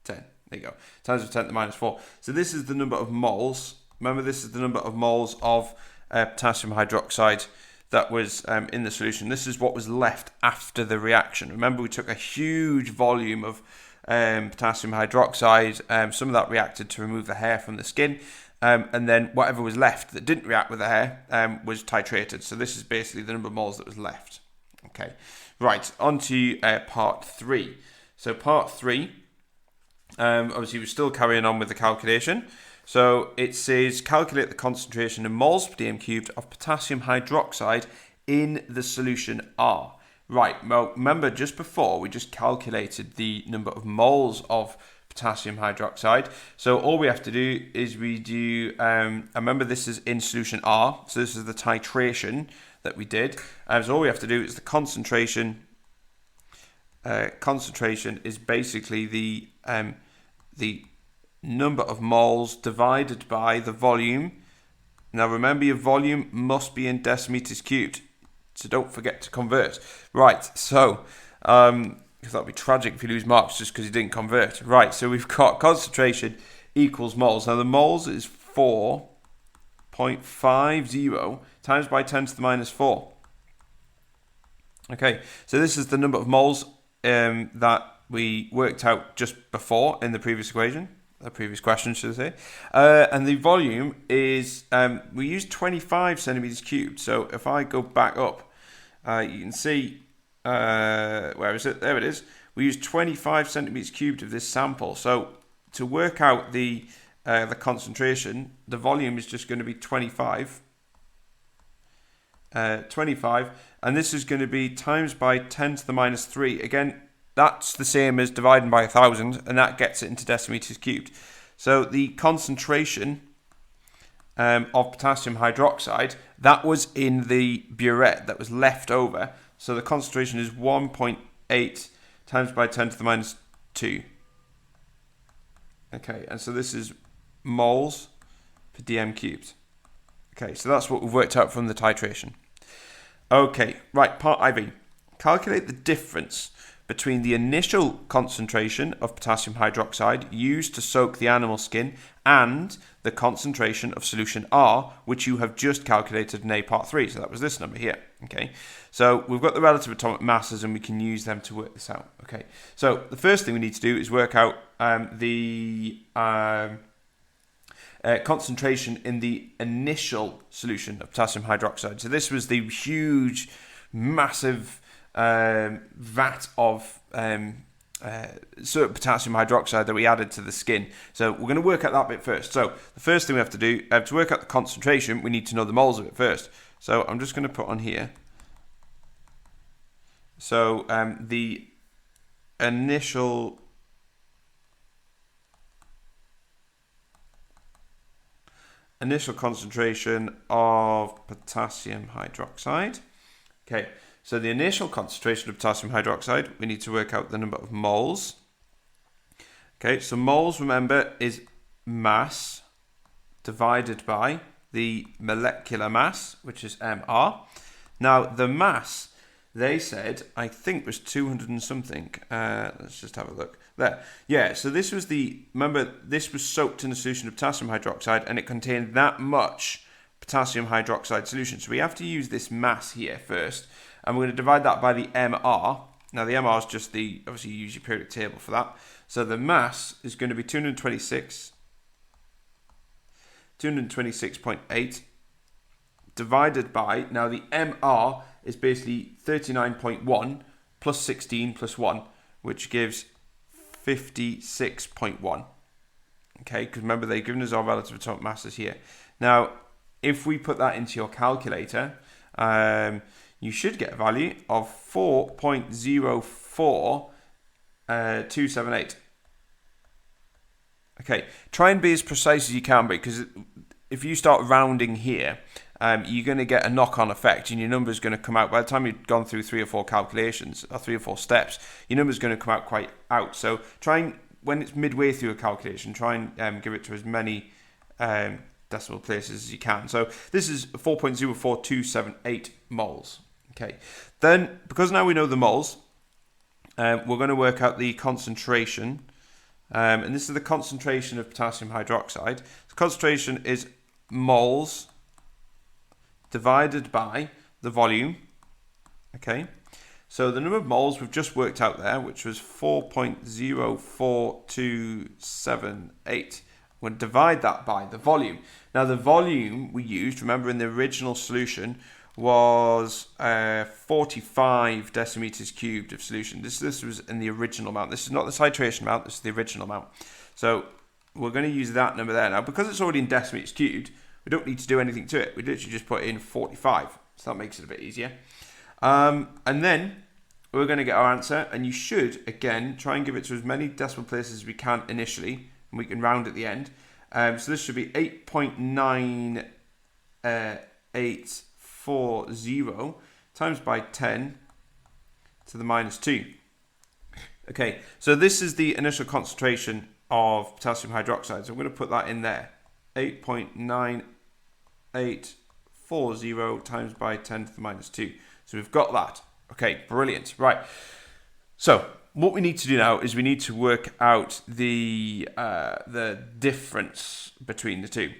10. There you go. Times by 10 to the minus 4. So this is the number of moles. Remember, this is the number of moles of potassium hydroxide that was in the solution. This is what was left after the reaction. Remember, we took a huge volume of potassium hydroxide. Some of that reacted to remove the hair from the skin, and then whatever was left that didn't react with the hair was titrated. So this is basically the number of moles that was left. Okay, right, on to part 3. So part 3, obviously we're still carrying on with the calculation. So it says calculate the concentration in moles per dm cubed of potassium hydroxide in the solution R. Right, well, remember just before we just calculated the number of moles of potassium hydroxide. So all we have to do is we do, remember this is in solution R, so this is the titration that we did. So all we have to do is the concentration. Concentration is basically the number of moles divided by the volume. Now remember, your volume must be in decimeters cubed. So don't forget to convert. Right, so, because that would be tragic if you lose marks just because you didn't convert. Right, so we've got concentration equals moles. Now the moles is 4.50 times by 10 to the minus 4. Okay, so this is the number of moles that we worked out just before in the previous equation. The previous question, should I say. And the volume is, we used 25 centimeters cubed. So if I go back up, you can see, where is it? There it is. We used 25 centimeters cubed of this sample. So to work out the concentration, the volume is just going to be 25. 25. And this is going to be times by 10 to the minus 3. Again, that's the same as dividing by 1,000, and that gets it into decimeters cubed. So the concentration of potassium hydroxide, that was in the burette that was left over. So the concentration is 1.8 times by 10 to the minus 2. Okay, and so this is moles per dm cubed. Okay, so that's what we've worked out from the titration. Okay, right, part IV. Calculate the difference between the initial concentration of potassium hydroxide used to soak the animal skin and the concentration of solution R, which you have just calculated in A part 3. So that was this number here. Okay, so we've got the relative atomic masses and we can use them to work this out. Okay, so the first thing we need to do is work out the concentration in the initial solution of potassium hydroxide. So this was the huge, massive vat of potassium hydroxide that we added to the skin. So we're going to work out that bit first. So the first thing we have to do, to work out the concentration, we need to know the moles of it first. So I'm just going to put on here. So the initial initial concentration of potassium hydroxide. Okay, so the initial concentration of potassium hydroxide, we need to work out the number of moles. Okay, so moles, remember, is mass divided by the molecular mass, which is mR. Now, the mass, they said, I think was 200 and something. Let's just have a look. There. Yeah, so this was remember, this was soaked in a solution of potassium hydroxide, and it contained that much potassium hydroxide solution. So we have to use this mass here first, and we're going to divide that by the mR. Now, the mR is just obviously you use your periodic table for that. So the mass is going to be 226.8 divided by, now the mR is basically 39.1 plus 16 plus 1, which gives 56.1. Okay, because remember, they've given us our relative atomic masses here. Now, if we put that into your calculator, you should get a value of 4.04278. Okay, try and be as precise as you can, because if you start rounding here, you're going to get a knock-on effect, and your number is going to come out, by the time you've gone through 3 or 4 calculations, or 3 or 4 steps, your number is going to come out quite out. So try and, when it's midway through a calculation, try and give it to as many decimal places as you can. So this is 4.04278 moles. Okay, then, because now we know the moles, we're going to work out the concentration. And this is the concentration of potassium hydroxide. The concentration is moles divided by the volume. Okay, so the number of moles we've just worked out there, which was 4.04278. We'll divide that by the volume. Now, the volume we used, remember, in the original solution was 45 decimeters cubed of solution. This was in the original amount. This is not the titration amount, this is the original amount. So we're going to use that number there. Now, because it's already in decimeters cubed, we don't need to do anything to it. We literally just put in 45. So that makes it a bit easier. And then we're going to get our answer, and you should, again, try and give it to as many decimal places as we can initially, and we can round at the end. So this should be 8.9840 times by 10 to the minus 2. Okay, so this is the initial concentration of potassium hydroxide. So I'm going to put that in there. 8.9840 times by 10 to the minus 2. So we've got that. Okay, brilliant. Right. So what we need to do now is we need to work out the difference between the two.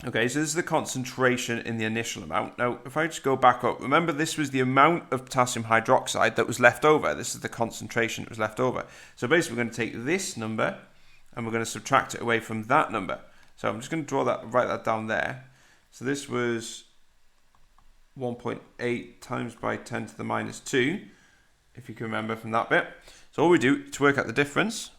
Okay, so this is the concentration in the initial amount. Now, if I just go back up, remember this was the amount of potassium hydroxide that was left over. This is the concentration that was left over. So basically, we're going to take this number and we're going to subtract it away from that number. So I'm just going to write that down there. So this was 1.8 times by 10 to the minus 2, if you can remember from that bit. So all we do to work out the difference,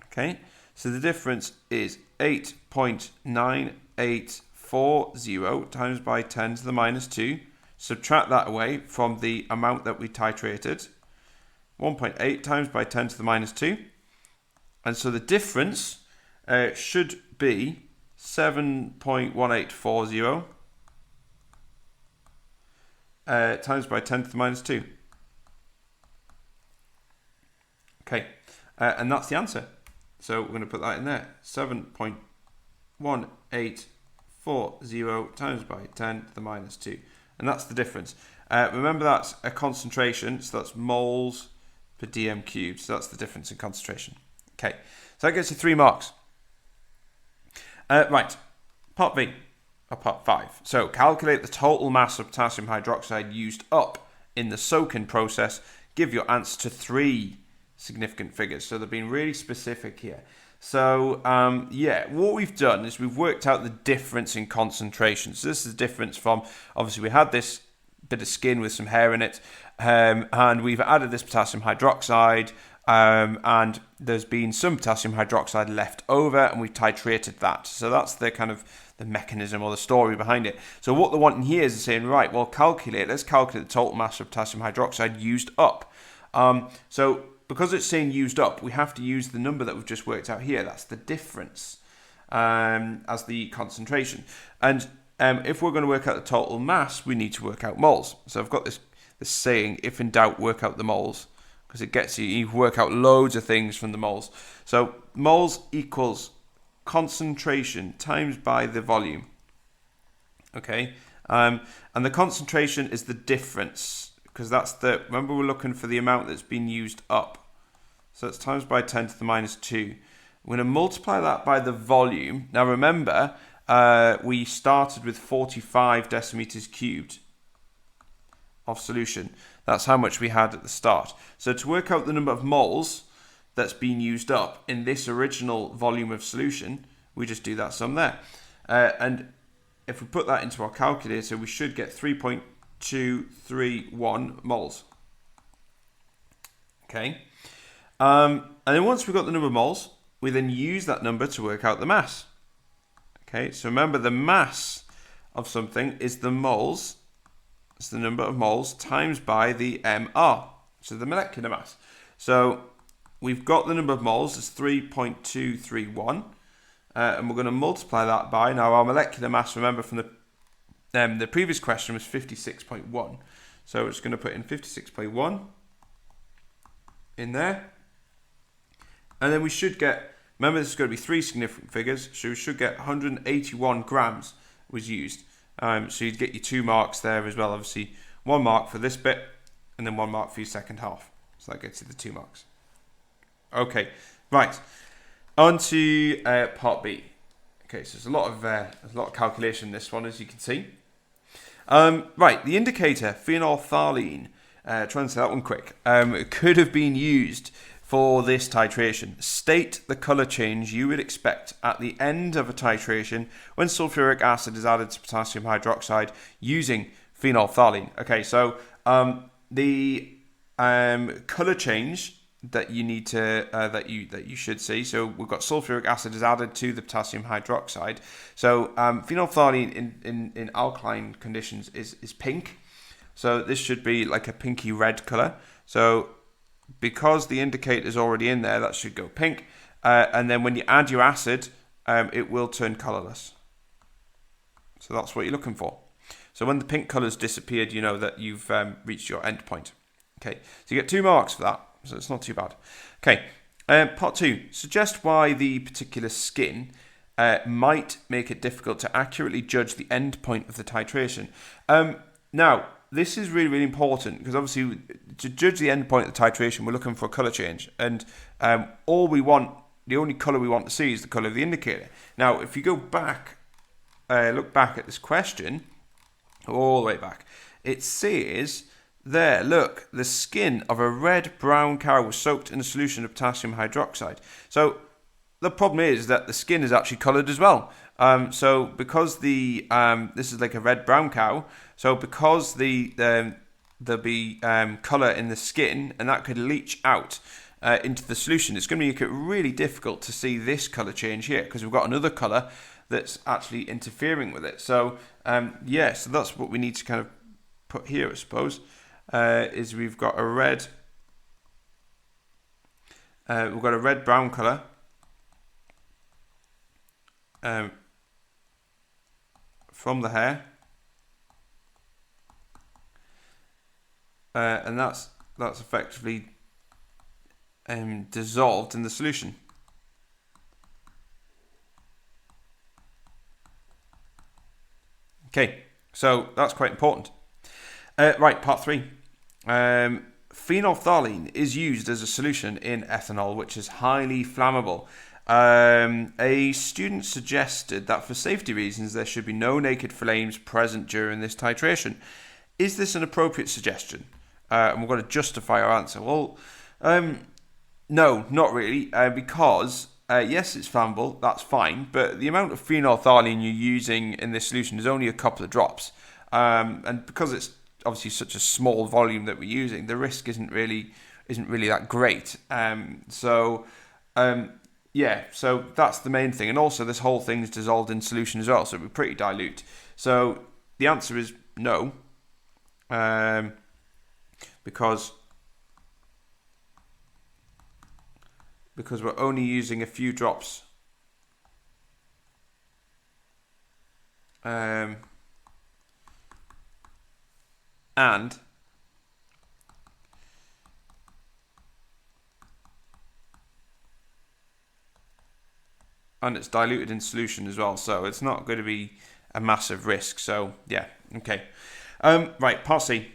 okay, so the difference is 8.9840 times by 10 to the minus 2. Subtract that away from the amount that we titrated, 1.8 times by 10 to the minus 2. And so the difference should be 7.1840 times by 10 to the minus 2. Okay, and that's the answer. So we're going to put that in there. 7.1840 times by 10 to the minus 2. And that's the difference. Remember, that's a concentration, so that's moles per dm cubed. So that's the difference in concentration. Okay, so that gets you 3 marks. Right, part B, or part 5. So calculate the total mass of potassium hydroxide used up in the soaking process. Give your answer to 3 significant figures. So they've been really specific here. So yeah, what we've done is we've worked out the difference in concentration. So this is the difference from, obviously we had this bit of skin with some hair in it, and we've added this potassium hydroxide, and there's been some potassium hydroxide left over, and we've titrated that. So that's the kind of the mechanism or the story behind it. So what they're wanting here is saying, right, well, let's calculate the total mass of potassium hydroxide used up. So because it's saying used up, we have to use the number that we've just worked out here. That's the difference as the concentration. And if we're going to work out the total mass, we need to work out moles. So I've got this saying, if in doubt, work out the moles, because it gets you work out loads of things from the moles. So moles equals concentration times by the volume. Okay, and the concentration is the difference, because that's remember we're looking for the amount that's been used up. So it's times by 10 to the minus 2. We're going to multiply that by the volume. Now remember, we started with 45 decimeters cubed of solution. That's how much we had at the start. So to work out the number of moles that's been used up in this original volume of solution, we just do that sum there. And if we put that into our calculator, we should get 3.231 moles. Okay. And then once we've got the number of moles, we then use that number to work out the mass. Okay, so remember, the mass of something is the moles. It's the number of moles times by the MR, so the molecular mass. So we've got the number of moles as 3.231, and we're going to multiply that by, now our molecular mass, remember from the previous question, was 56.1. So we're just going to put in 56.1 in there. And then we should get, remember this is going to be 3 significant figures, so we should get 181 grams was used. So you'd get your 2 marks there as well, obviously 1 mark for this bit and then 1 mark for your second half. So that gets you the 2 marks. Okay, right, on to part B. Okay, so there's a lot of calculation in this one, as you can see. Right, the indicator phenolphthalein, try and say that one quick, could have been used for this titration. State the colour change you would expect at the end of a titration when sulfuric acid is added to potassium hydroxide using phenolphthalein. Okay, so the colour change that you need to that you should see. So we've got sulfuric acid is added to the potassium hydroxide. So phenolphthalein in alkaline conditions is pink. So this should be like a pinky red colour. So because the indicator is already in there, that should go pink. And then when you add your acid, it will turn colourless. So that's what you're looking for. So when the pink colour's disappeared, you know that you've reached your end point. Okay, so you get 2 marks for that. So it's not too bad. Okay, part 2. Suggest why the particular skin might make it difficult to accurately judge the end point of the titration. Now, this is really, really important, because obviously to judge the end point of the titration, we're looking for a colour change. And the only colour we want to see is the colour of the indicator. Now, if you go back, look back at this question, all the way back, it says there, look, the skin of a red-brown cow was soaked in a solution of potassium hydroxide. So the problem is that the skin is actually coloured as well. So because this is like a red-brown cow, so because there'll be colour in the skin, and that could leach out into the solution, it's going to make it really difficult to see this colour change here, because we've got another colour that's actually interfering with it. So yeah, so that's what we need to kind of put here, I suppose, is we've got a red-brown colour. From the hair, and that's effectively dissolved in the solution. Okay, so that's quite important. Right, part 3. Phenolphthalein is used as a solution in ethanol, which is highly flammable. A student suggested that for safety reasons there should be no naked flames present during this titration. Is this an appropriate suggestion? And we're going to justify our answer. Well, no, not really, because yes, it's flammable, that's fine, but the amount of phenolphthalein you're using in this solution is only a couple of drops, and because it's obviously such a small volume that we're using, the risk isn't really that great. Yeah, so that's the main thing. And also this whole thing is dissolved in solution as well, so it'll be pretty dilute. So the answer is no, because because we're only using a few drops. And it's diluted in solution as well, so it's not going to be a massive risk. So yeah, okay. Right, part C.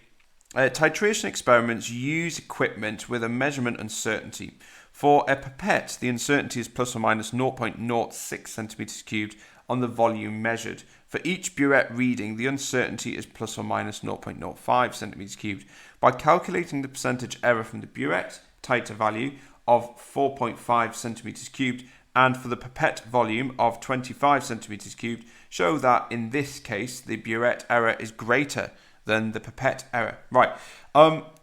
Titration experiments use equipment with a measurement uncertainty. For a pipette, the uncertainty is plus or minus 0.06 centimeters cubed on the volume measured. For each burette reading, the uncertainty is plus or minus 0.05 centimeters cubed. By calculating the percentage error from the burette titer value of 4.5 centimeters cubed and for the pipette volume of 25 centimeters cubed, show that in this case the burette error is greater than the pipette error. Right.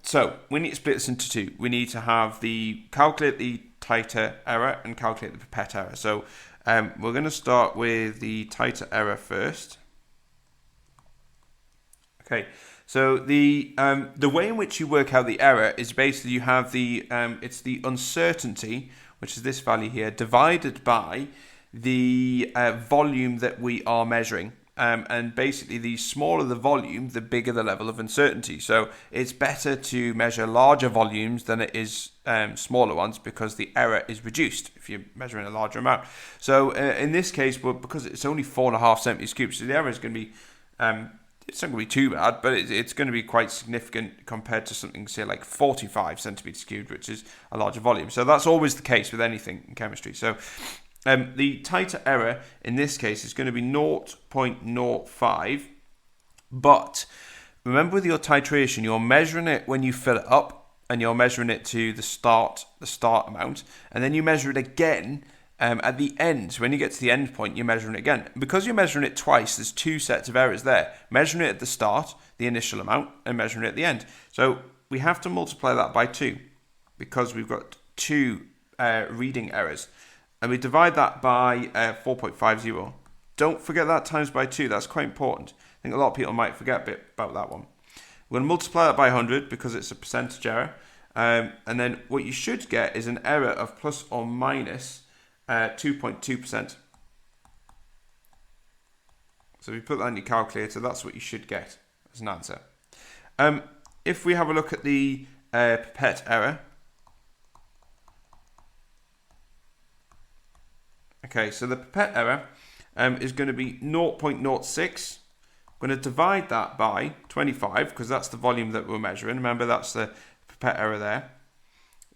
So we need to split this into two. We need to have calculate the titer error and calculate the pipette error. So we're going to start with the titer error first. Okay. So the way in which you work out the error is basically you have it's the uncertainty, which is this value here, divided by the volume that we are measuring. And basically, the smaller the volume, the bigger the level of uncertainty. So it's better to measure larger volumes than it is smaller ones, because the error is reduced if you're measuring a larger amount. So in this case, because it's only 4.5 centimeters cubed, so the error is going to be, it's not going to be too bad, but it's going to be quite significant compared to something, say, like 45 centimeters cubed, which is a larger volume. So that's always the case with anything in chemistry. So the titer error in this case is going to be 0.05, but remember with your titration, you're measuring it when you fill it up, and you're measuring it to the start amount, and then you measure it again at the end. So when you get to the end point, you're measuring it again. Because you're measuring it twice, there's two sets of errors there. Measuring it at the start, the initial amount, and measuring it at the end. So we have to multiply that by 2, because we've got two reading errors. And we divide that by 4.50. Don't forget that times by 2. That's quite important. I think a lot of people might forget a bit about that one. We're going to multiply that by 100 because it's a percentage error. And then what you should get is an error of plus or minus 2.2%. So if you put that in your calculator, that's what you should get as an answer. If we have a look at the pipette error. Okay, so the pipette error is going to be 0.06. I'm going to divide that by 25 because that's the volume that we're measuring. Remember, that's the pipette error there.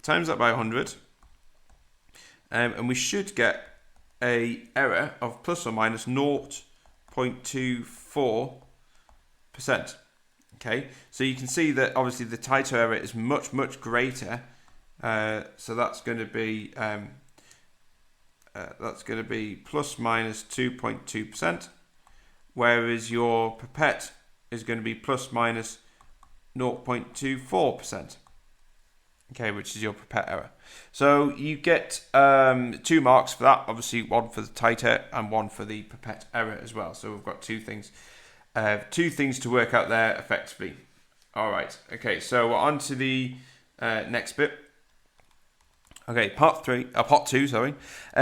Times that by 100. And we should get a error of plus or minus 0.24%. Okay, so you can see that obviously the titer error is much, much greater. So that's going to be plus minus 2.2%, whereas your pipette is going to be plus minus 0.24%. Okay, which is your pipette error. So you get 2 marks for that. Obviously, one for the titer and one for the pipette error as well. So we've got two things to work out there effectively. All right. Okay, so we're on to the next bit. Okay, part 2, sorry.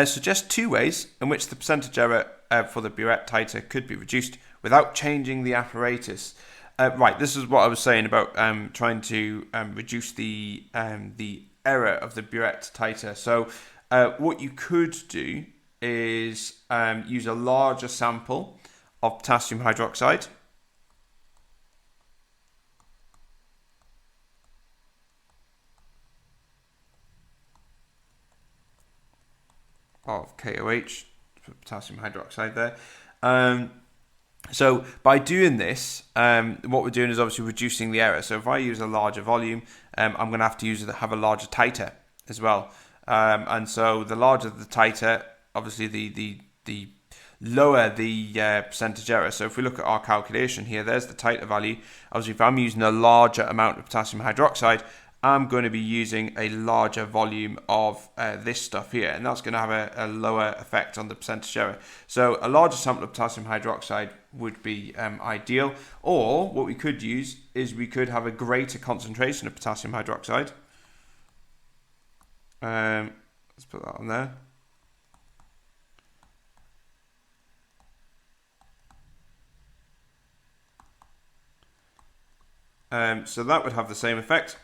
Suggest 2 ways in which the percentage error for the burette titer could be reduced without changing the apparatus. Right, this is what I was saying about trying to reduce the error of the burette titer. So what you could do is use a larger sample of potassium hydroxide. Of KOH, potassium hydroxide there. So by doing this, what we're doing is obviously reducing the error. So if I use a larger volume, I'm going to have to have a larger titer as well. And so the larger the titer, obviously the lower the percentage error. So if we look at our calculation here, there's the titer value. Obviously, if I'm using a larger amount of potassium hydroxide, I'm going to be using a larger volume of this stuff here, and that's going to have a lower effect on the percentage error. So a larger sample of potassium hydroxide would be ideal, or what we could use is we could have a greater concentration of potassium hydroxide. Let's put that on there. So that would have the same effect,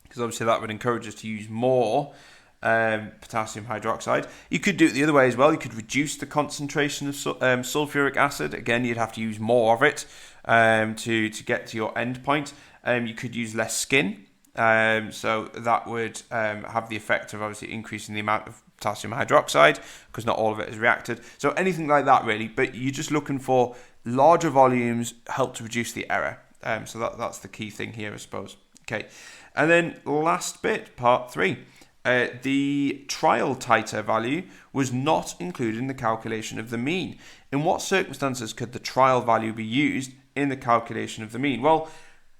because obviously that would encourage us to use more potassium hydroxide. You could do it the other way as well. You could reduce the concentration of sulfuric acid. Again, you'd have to use more of it to get to your end point. You could use less skin. So that would have the effect of obviously increasing the amount of potassium hydroxide, because not all of it is reacted. So anything like that really, but you're just looking for larger volumes help to reduce the error. So that's the key thing here, I suppose. Okay, and then last bit, part 3. The trial titer value was not included in the calculation of the mean. In what circumstances could the trial value be used in the calculation of the mean? Well,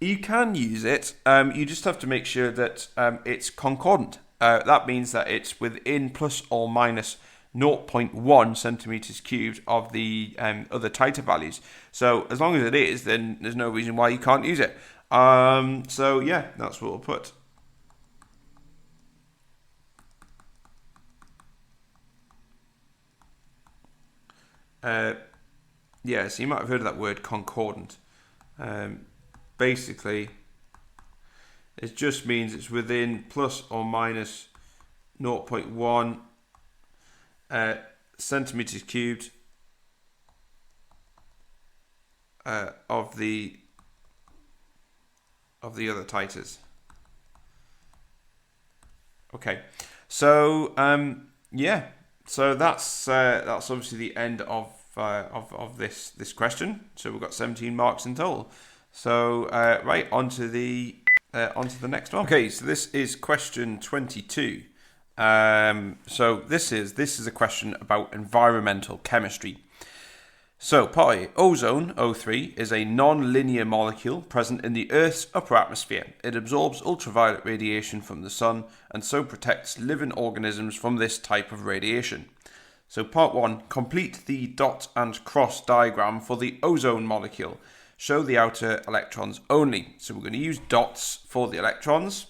you can use it. You just have to make sure that it's concordant. That means that it's within plus or minus 0.1 centimeters cubed of the other titer values. So as long as it is, then there's no reason why you can't use it. So yeah, that's what we'll put. Yeah, so you might have heard of that word concordant. Basically, it just means it's within plus or minus 0.1 centimeters cubed of the other titers. Okay, so yeah, so that's obviously the end of this question. So we've got 17 marks in total. So right, on to the next one. Okay, so this is question 22. So this is a question about environmental chemistry. So part A, ozone, O3, is a non-linear molecule present in the Earth's upper atmosphere. It absorbs ultraviolet radiation from the sun and so protects living organisms from this type of radiation. So part 1, complete the dot and cross diagram for the ozone molecule. Show the outer electrons only. So we're going to use dots for the electrons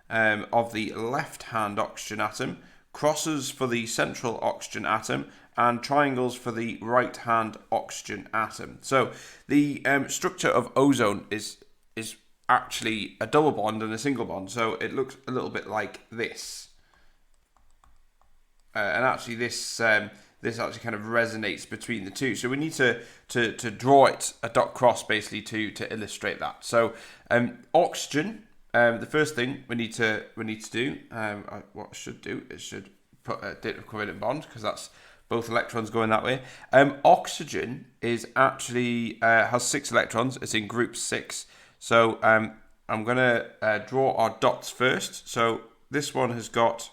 of the left-hand oxygen atom, crosses for the central oxygen atom, and triangles for the right-hand oxygen atom. So the structure of ozone is actually a double bond and a single bond. So it looks a little bit like this. And actually this actually kind of resonates between the two. So we need to draw it a dot cross basically to illustrate that. So oxygen, the first thing we need to do, what I should do is should put a date of covalent bond, because that's both electrons going that way. Oxygen is actually has 6 electrons. It's in group 6. So I'm going to draw our dots first. So this one has got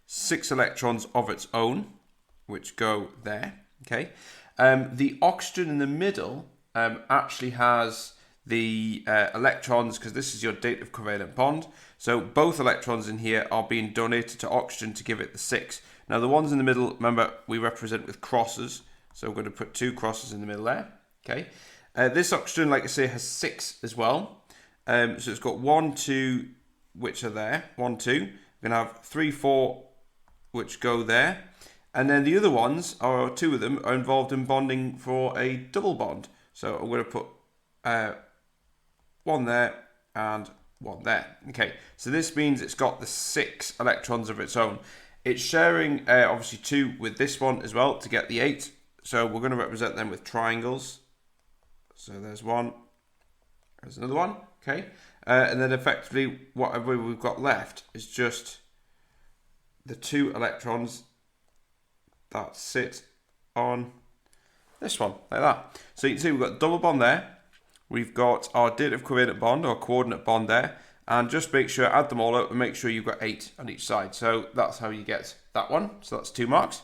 6 electrons of its own, which go there. Okay. The oxygen in the middle actually has the electrons, because this is your date of covalent bond. So both electrons in here are being donated to oxygen to give it the 6. Now the ones in the middle, remember, we represent with crosses. So we're going to put 2 crosses in the middle there. Okay. This oxygen, like I say, has 6 as well. So it's got 1, 2, which are there. 1, 2. We're going to have 3, 4, which go there. And then the other ones, or 2 of them, are involved in bonding for a double bond. So I'm going to put 1 there and 1 there. Okay, so this means it's got the 6 electrons of its own. It's sharing obviously 2 with this one as well to get the 8. So we're going to represent them with triangles. So there's 1, there's another one. Okay, and then effectively whatever we've got left is just the 2 electrons that sit on this one, like that. So you can see we've got double bond there. We've got our date of covalent bond or coordinate bond there. And just make sure, add them all up and make sure you've got 8 on each side. So that's how you get that one. So that's 2 marks.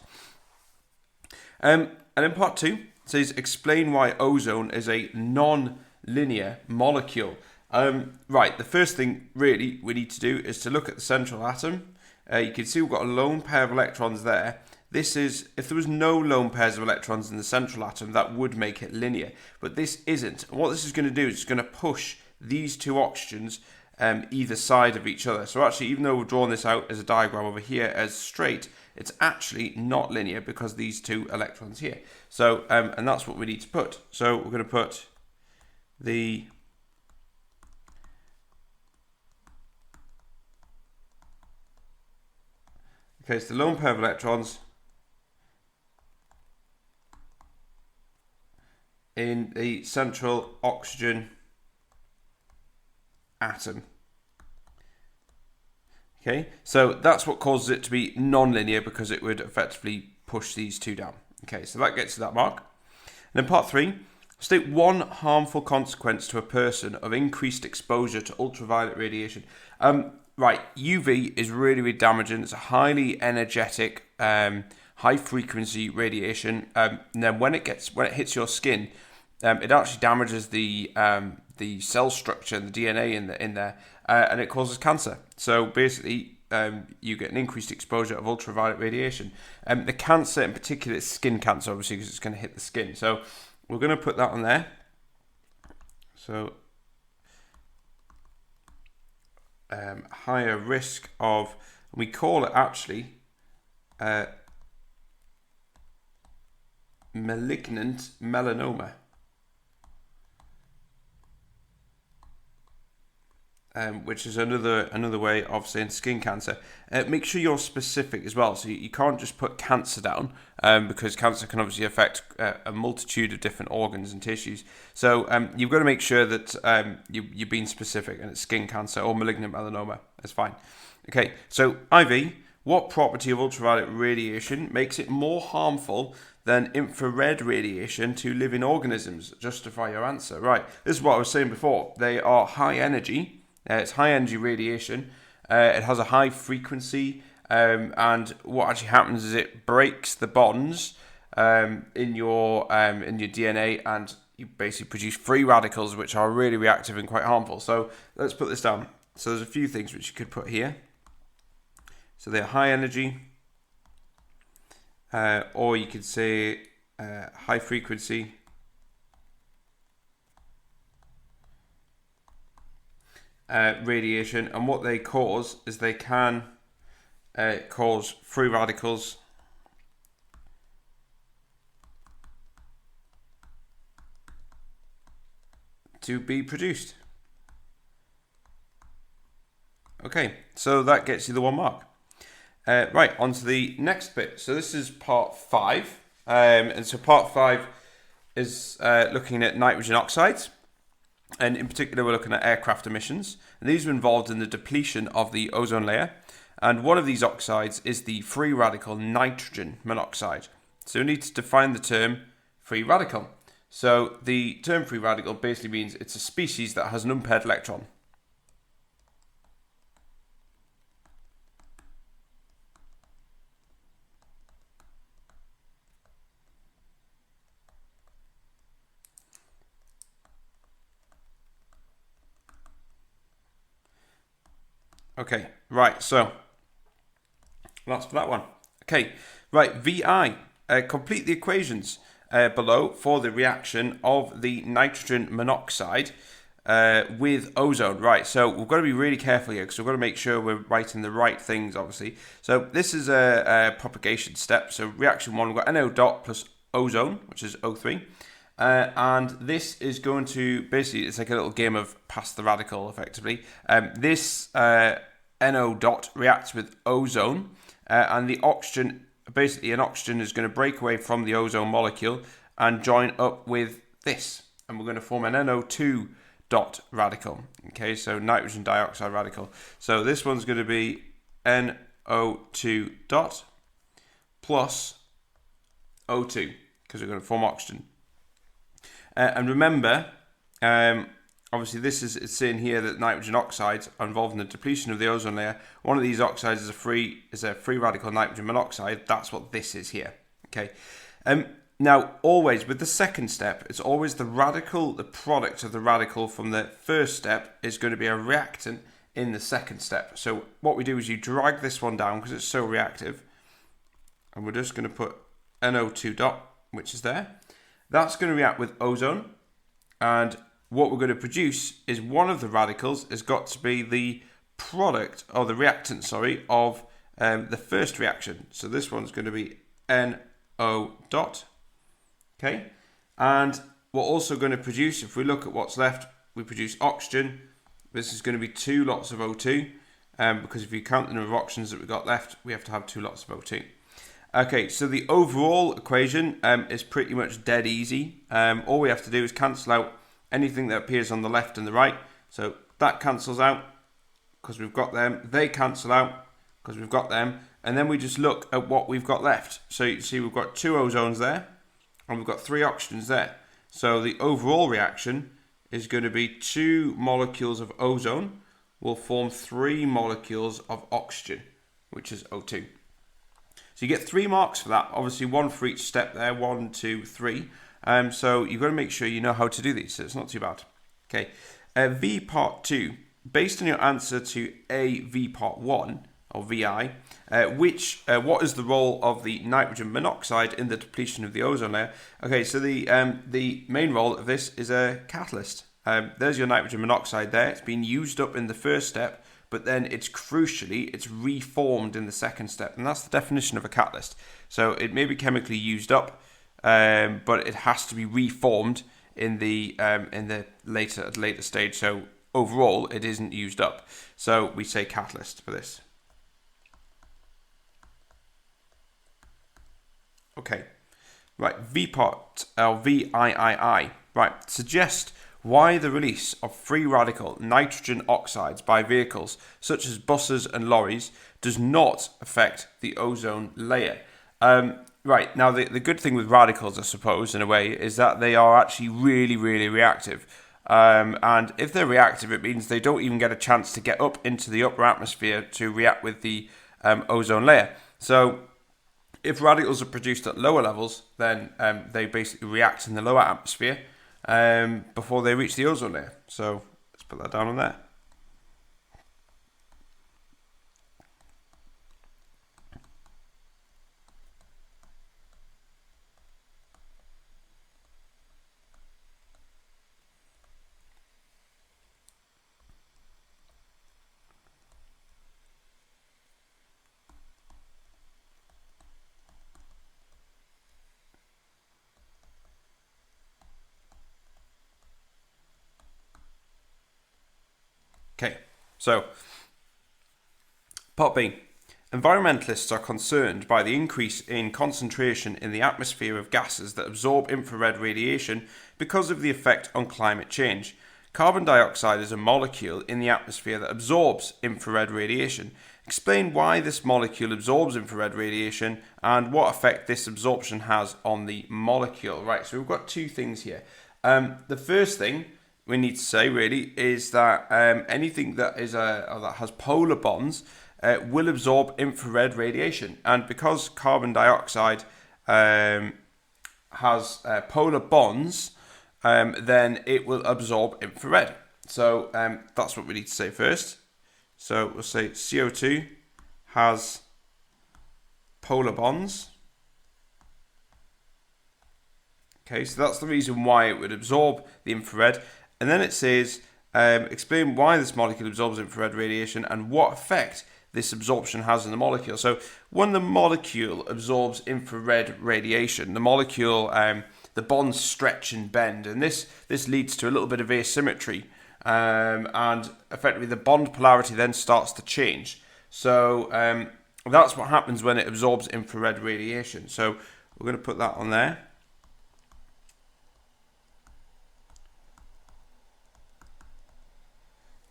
And in part 2, it says explain why ozone is a non-linear molecule. Right, the first thing really we need to do is to look at the central atom. You can see we've got a lone pair of electrons there. This is, if there was no lone pairs of electrons in the central atom, that would make it linear. But this isn't. And what this is going to do is it's going to push these 2 oxygens either side of each other. So actually, even though we're drawing this out as a diagram over here as straight, it's actually not linear because these two electrons here. So, and that's what we need to put. So we're going to put the it's the lone pair of electrons in the central oxygen atom. Okay, so that's what causes it to be non-linear, because it would effectively push these two down. Okay, so that gets to that mark. And then part 3, state one harmful consequence to a person of increased exposure to ultraviolet radiation. Right, UV is really, really damaging. It's a highly energetic, high frequency radiation. And then when it hits your skin, it actually damages the cell structure and the DNA in there, and it causes cancer. So basically, you get an increased exposure of ultraviolet radiation. The cancer in particular is skin cancer, obviously, because it's going to hit the skin. So we're going to put that on there. So higher risk of, we call it actually malignant melanoma. Which is another way of saying skin cancer. Make sure you're specific as well. So you can't just put cancer down, because cancer can obviously affect a multitude of different organs and tissues. So you've got to make sure that you're being specific, and it's skin cancer or malignant melanoma. That's fine. Okay, so IV, what property of ultraviolet radiation makes it more harmful than infrared radiation to living organisms? Justify your answer. Right, this is what I was saying before. They are high energy. It's high energy radiation. It has a high frequency, and what actually happens is it breaks the bonds in your DNA, and you basically produce free radicals, which are really reactive and quite harmful. So let's put this down. So there's a few things which you could put here. So they're high energy, or you could say high frequency. Radiation, and what they cause is they can cause free radicals to be produced. Okay, so that gets you the 1 mark. Right, on to the next bit. So this is part 5, and so part 5 is looking at nitrogen oxides. And in particular, we're looking at aircraft emissions. And these are involved in the depletion of the ozone layer. And one of these oxides is the free radical nitrogen monoxide. So we need to define the term free radical. So the term free radical basically means it's a species that has an unpaired electron. Okay, right, so that's for that one. Okay, right, VI, complete the equations below for the reaction of the nitrogen monoxide with ozone. Right, so we've got to be really careful here, because we've got to make sure we're writing the right things, obviously. So this is a propagation step. So reaction 1, we've got NO dot plus ozone, which is O3. And this is going to, basically, it's like a little game of pass the radical, effectively. This NO dot reacts with ozone, and the oxygen, basically an oxygen is going to break away from the ozone molecule and join up with this. And we're going to form an NO2 dot radical. Okay, so nitrogen dioxide radical. So this one's going to be NO2 dot plus O2, because we're going to form oxygen. And remember, obviously this is, it's saying here that nitrogen oxides are involved in the depletion of the ozone layer. One of these oxides is a free radical nitrogen monoxide. That's what this is here. Okay. Now, always with the second step, it's always the radical, the product of the radical from the first step is going to be a reactant in the second step. So what we do is you drag this one down because it's so reactive, and we're just going to put NO2 dot, which is there. That's going to react with ozone, and what we're going to produce is one of the radicals has got to be the product, or the reactant, sorry, of the first reaction. So this one's going to be NO dot. Okay, and we're also going to produce, if we look at what's left, we produce oxygen. This is going to be 2 lots of O2, because if you count the number of oxygens that we've got left, we have to have 2 lots of O2. Okay, so the overall equation is pretty much dead easy. All we have to do is cancel out anything that appears on the left and the right. So that cancels out because we've got them. They cancel out because we've got them. And then we just look at what we've got left. So you can see we've got 2 ozones there and we've got 3 oxygens there. So the overall reaction is going to be 2 molecules of ozone will form 3 molecules of oxygen, which is O2. So you get 3 marks for that. Obviously 1 for each step there, 1, 2, 3. So you've got to make sure you know how to do these, so it's not too bad. Okay, V part 2. Based on your answer to A, V part 1, or VI, what is the role of the nitrogen monoxide in the depletion of the ozone layer? Okay, so the main role of this is a catalyst. There's your nitrogen monoxide there. It's been used up in the first step, but then it's reformed in the second step, and that's the definition of a catalyst. So it may be chemically used up, but it has to be reformed in the later stage. So overall, it isn't used up. So we say catalyst for this. Okay, right. V part VIII. Right, suggest why the release of free radical nitrogen oxides by vehicles such as buses and lorries does not affect the ozone layer. Right, now the good thing with radicals, I suppose, in a way, is that they are actually really, really reactive. And if they're reactive, it means they don't even get a chance to get up into the upper atmosphere to react with the ozone layer. So if radicals are produced at lower levels, then they basically react in the lower atmosphere before they reach the ozone layer. So let's put that down on there. Okay, so part B. Environmentalists are concerned by the increase in concentration in the atmosphere of gases that absorb infrared radiation because of the effect on climate change. Carbon dioxide is a molecule in the atmosphere that absorbs infrared radiation. Explain why this molecule absorbs infrared radiation and what effect this absorption has on the molecule. Right, so we've got 2 things here. The first thing we need to say really is that anything that is that has polar bonds will absorb infrared radiation, and because carbon dioxide has polar bonds, then it will absorb infrared. So that's what we need to say first. So we'll say CO2 has polar bonds. Okay, so that's the reason why it would absorb the infrared. And then it says, explain why this molecule absorbs infrared radiation and what effect this absorption has on the molecule. So when the molecule absorbs infrared radiation, the molecule, the bonds stretch and bend, and this leads to a little bit of asymmetry, and effectively the bond polarity then starts to change. So that's what happens when it absorbs infrared radiation. So we're going to put that on there.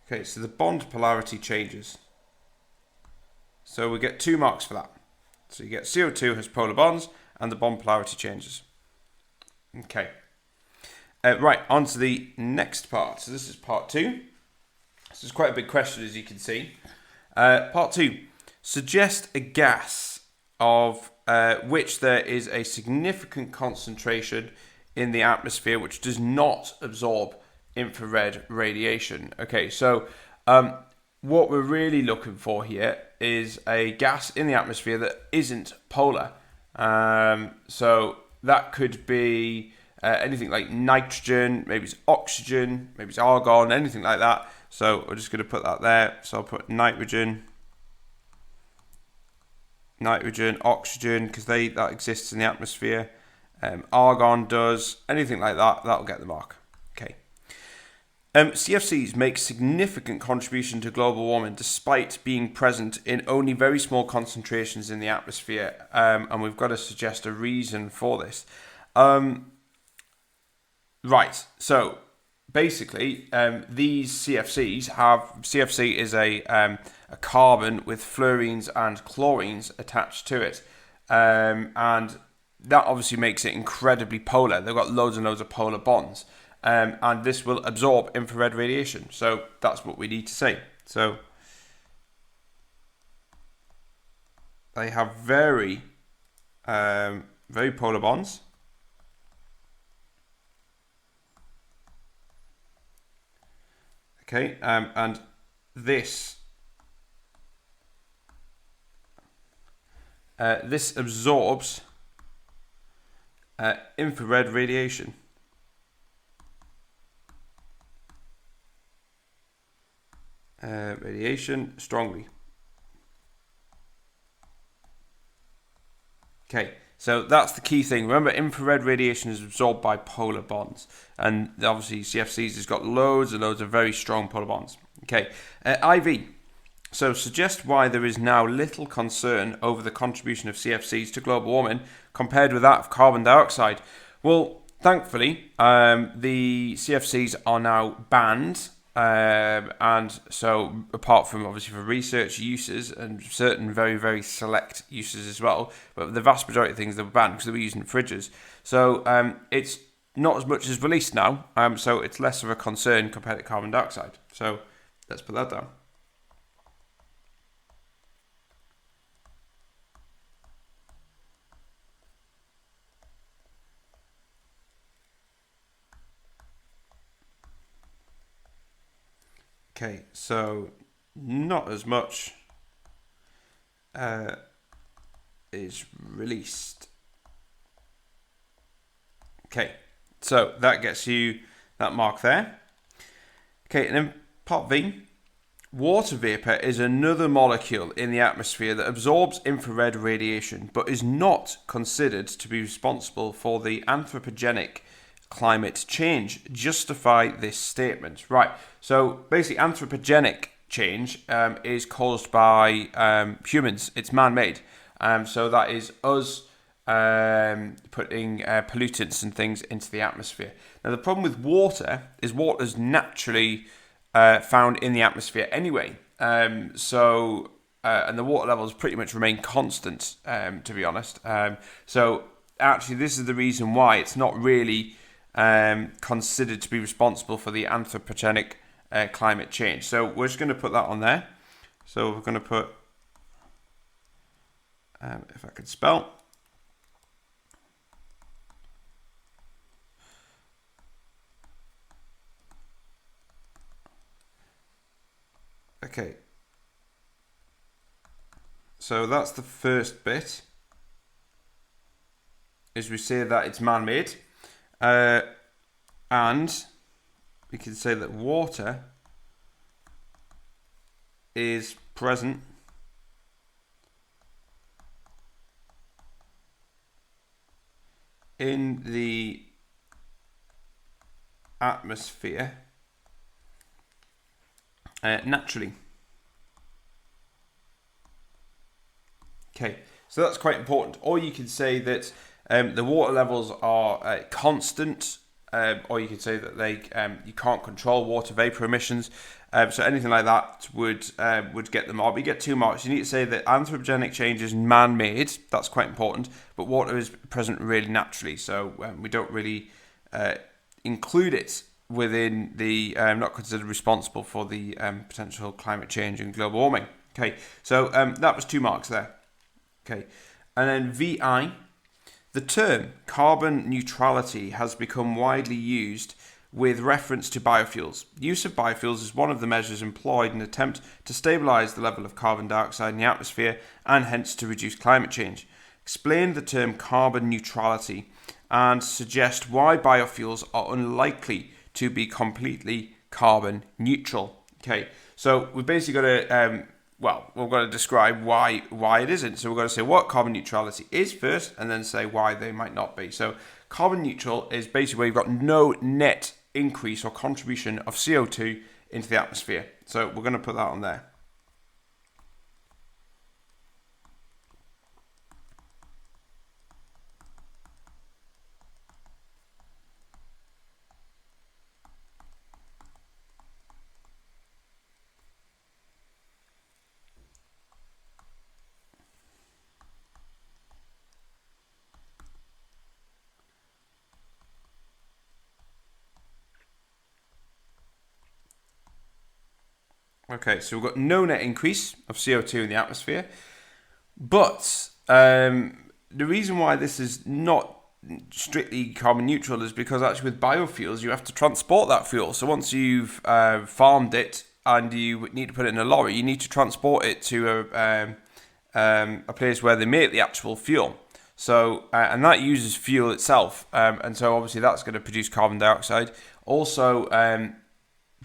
Okay, so the bond polarity changes. So we get 2 marks for that. So you get CO2 has polar bonds and the bond polarity changes. Okay. Right, on to the next part. So this is part 2. This is quite a big question, as you can see. Part 2. Suggest a gas of which there is a significant concentration in the atmosphere which does not absorb infrared radiation. Okay, so what we're really looking for here is a gas in the atmosphere that isn't polar. So that could be anything like nitrogen, maybe it's oxygen, maybe it's argon, anything like that. So we're just going to put that there. So I'll put nitrogen, oxygen, because that exists in the atmosphere. Argon does, anything like that, that'll get the mark. Okay. CFCs make significant contribution to global warming despite being present in only very small concentrations in the atmosphere, and we've got to suggest a reason for this. Right, so basically, these CFC is a carbon with fluorines and chlorines attached to it, and that obviously makes it incredibly polar. They've got loads and loads of polar bonds. And this will absorb infrared radiation. So that's what we need to say. So they have very polar bonds. Okay, and this absorbs infrared radiation. Radiation strongly. Okay, so that's the key thing. Remember, infrared radiation is absorbed by polar bonds, and obviously CFCs has got loads and loads of very strong polar bonds. Okay, IV. So suggest why there is now little concern over the contribution of CFCs to global warming compared with that of carbon dioxide. Well, thankfully, the CFCs are now banned. And so apart from obviously for research uses and certain very, very select uses as well, but the vast majority of things they were banned because they were used in fridges. So it's not as much as released now, so it's less of a concern compared to carbon dioxide. So let's put that down. Okay, so not as much is released. Okay, so that gets you that mark there. Okay, and then part V. Water vapor is another molecule in the atmosphere that absorbs infrared radiation, but is not considered to be responsible for the anthropogenic climate change. Justify this statement. Right, so basically anthropogenic change is caused by humans. It's man-made. So that is us putting pollutants and things into the atmosphere. Now the problem with water is water's naturally found in the atmosphere anyway. And the water levels pretty much remain constant, to be honest. So actually this is the reason why it's not really considered to be responsible for the anthropogenic climate change. So we're just going to put that on there. So we're going to put, if I could spell, okay. So that's the first bit, is we say that it's man-made. And we can say that water is present in the atmosphere naturally. Okay, so that's quite important. Or you can say that the water levels are constant, or you could say that they you can't control water vapor emissions. So anything like that would get the mark. But you get 2 marks. You need to say that anthropogenic change is man-made. That's quite important. But water is present really naturally. So we don't really include it within the not considered responsible for the potential climate change and global warming. Okay, so that was 2 marks there. Okay, and then VI. The term carbon neutrality has become widely used with reference to biofuels. Use of biofuels is one of the measures employed in an attempt to stabilise the level of carbon dioxide in the atmosphere and hence to reduce climate change. Explain the term carbon neutrality and suggest why biofuels are unlikely to be completely carbon neutral. Okay, so we've basically got to, we've got to describe why it isn't. So we've got to say what carbon neutrality is first, and then say why they might not be. So carbon neutral is basically where you've got no net increase or contribution of CO2 into the atmosphere. So we're going to put that on there. Okay, so we've got no net increase of CO2 in the atmosphere, but the reason why this is not strictly carbon neutral is because actually with biofuels you have to transport that fuel. So once you've farmed it and you need to put it in a lorry, you need to transport it to a place where they make the actual fuel. So and that uses fuel itself, and so obviously that's going to produce carbon dioxide. Also,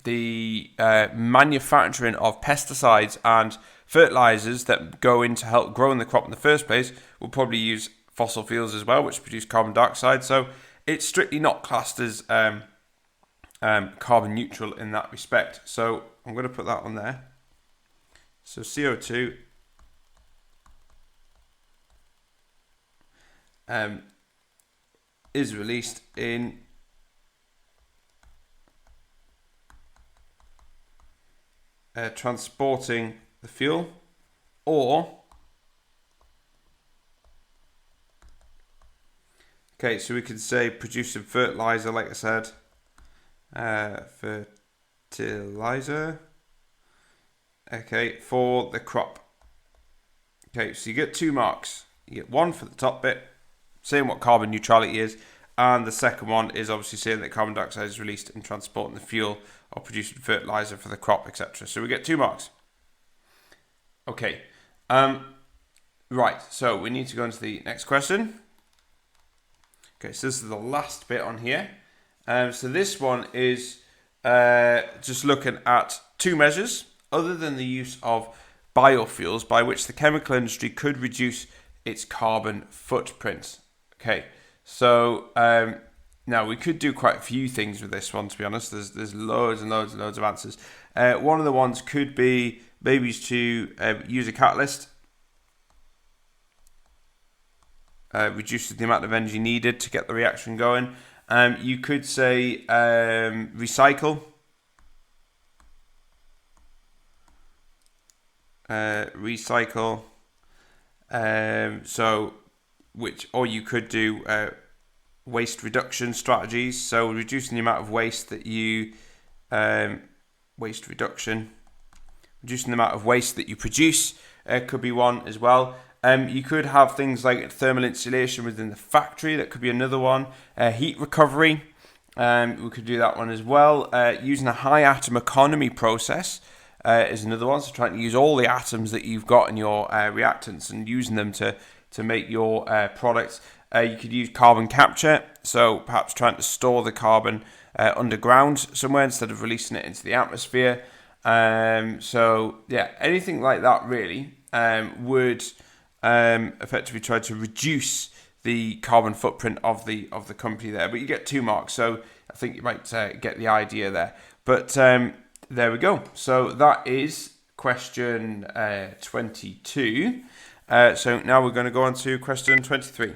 the manufacturing of pesticides and fertilizers that go in to help growing the crop in the first place will probably use fossil fuels as well, which produce carbon dioxide. So it's strictly not classed as carbon neutral in that respect. So I'm going to put that on there. So CO2 is released in transporting the fuel, or okay, so we could say producing fertilizer, like I said, fertilizer, okay, for the crop. Okay, so you get 2 marks. You get one for the top bit, saying what carbon neutrality is, and the second one is obviously saying that carbon dioxide is released in transporting the fuel or producing fertilizer for the crop, etc. So we get 2 marks. Okay, right, so we need to go into the next question. Okay, so this is the last bit on here. So this one is just looking at 2 measures other than the use of biofuels by which the chemical industry could reduce its carbon footprint. Okay, so now we could do quite a few things with this one, to be honest. There's loads and loads and loads of answers. One of the ones could be maybe to use a catalyst. Reduces the amount of energy needed to get the reaction going. You could say recycle. Recycle. Or you could do waste reduction strategies. So reducing the amount of waste that you reducing the amount of waste that you produce could be one as well. You could have things like thermal insulation within the factory. That could be another one. Heat recovery. We could do that one as well. Using a high atom economy process is another one. So trying to use all the atoms that you've got in your reactants and using them to make your products. You could use carbon capture. So perhaps trying to store the carbon underground somewhere instead of releasing it into the atmosphere. Anything like that really would effectively try to reduce the carbon footprint of the company there. But you get 2 marks, so I think you might get the idea there. But there we go. So that is question 22. So now we're going to go on to question 23.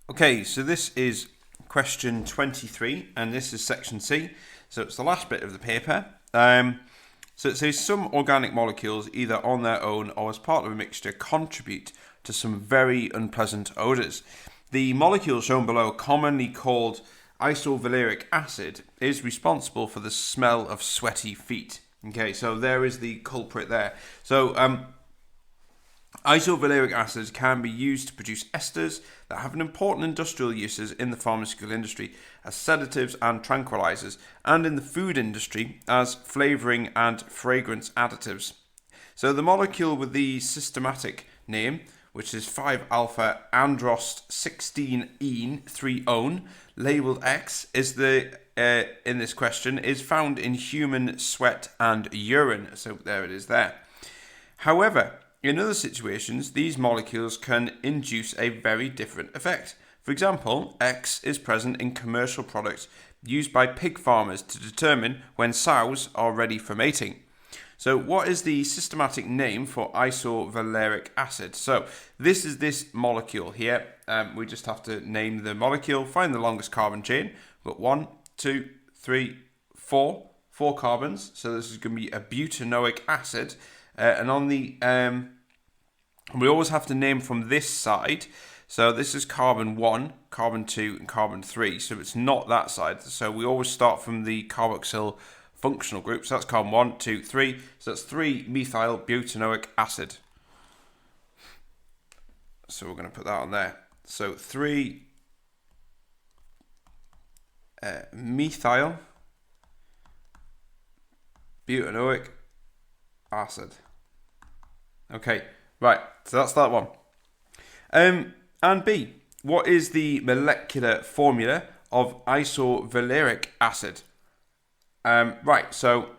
Okay, so this is question 23, and this is section C. So it's the last bit of the paper. So it says some organic molecules, either on their own or as part of a mixture, contribute to some very unpleasant odours. The molecule shown below, commonly called isovaleric acid, is responsible for the smell of sweaty feet. Okay, so there is the culprit there. So isovaleric acids can be used to produce esters that have an important industrial uses in the pharmaceutical industry as sedatives and tranquilizers, and in the food industry as flavouring and fragrance additives. So the molecule with the systematic name which is 5-alpha androst 16-ene 3-one, labeled X, is in this question, is found in human sweat and urine. So there it is there. However, in other situations, these molecules can induce a very different effect. For example, X is present in commercial products used by pig farmers to determine when sows are ready for mating. So what is the systematic name for isovaleric acid? So this is this molecule here. We just have to name the molecule, find the longest carbon chain. We've got 1, 2, 3, 4 carbons. So this is going to be a butanoic acid. And on the we always have to name from this side. So this is carbon 1, carbon 2, and carbon 3. So it's not that side. So we always start from the carboxyl functional group. So that's carbon 1, 2, 3. So that's 3-methyl butanoic acid. So we're going to put that on there. So 3-methyl butanoic acid. Okay, right. So that's that one. And B, what is the molecular formula of isovaleric acid? Right, so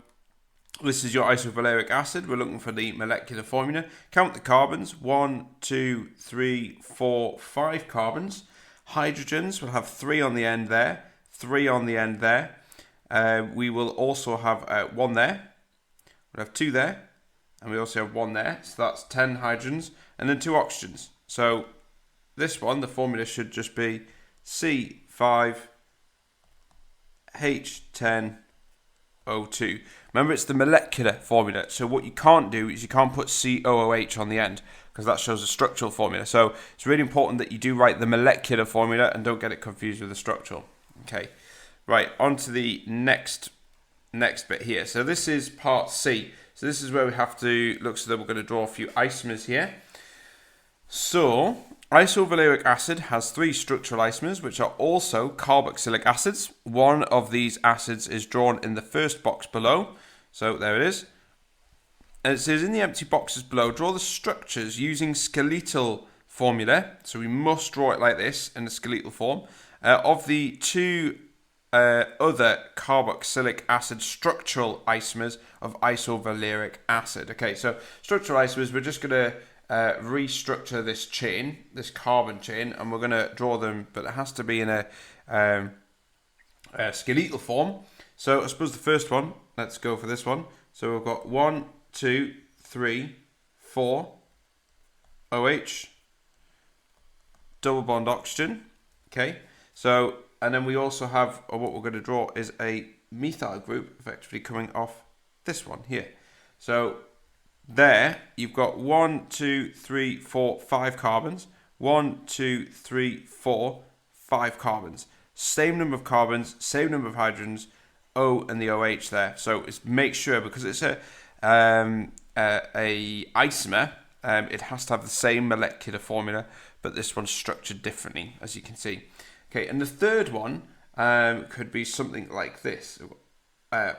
this is your isovaleric acid. We're looking for the molecular formula. Count the carbons. 1, 2, 3, 4, 5 carbons. Hydrogens will have 3 on the end there, 3 on the end there. We will also have 1 there. We'll have 2 there. And we also have 1 there. So that's 10 hydrogens. And then 2 oxygens. So this one, the formula should just be C5H10O2. Remember, it's the molecular formula. So what you can't do is you can't put COOH on the end because that shows a structural formula. So it's really important that you do write the molecular formula and don't get it confused with the structural. Okay, right, on to the next bit here. So this is part C. So this is where we have to look so that we're going to draw a few isomers here. So isovaleric acid has 3 structural isomers, which are also carboxylic acids. One of these acids is drawn in the first box below. So there it is. And it says in the empty boxes below, draw the structures using skeletal formula. So we must draw it like this in the skeletal form of the 2 other carboxylic acid structural isomers of isovaleric acid. Okay, so structural isomers, we're just going to restructure this chain, this carbon chain, and we're going to draw them, but it has to be in a skeletal form. So I suppose the first one, let's go for this one. So we've got 1, 2, 3, 4 OH, double bond oxygen. Okay, so and then we also have, or what we're going to draw is a methyl group effectively coming off this one here. So there you've got 1, 2, 3, 4, 5 carbons. 1, 2, 3, 4, 5 carbons. Same number of carbons, same number of hydrogens, O and the OH there. So it's make sure, because it's a isomer, it has to have the same molecular formula, but this one's structured differently, as you can see. Okay, and the third one could be something like this.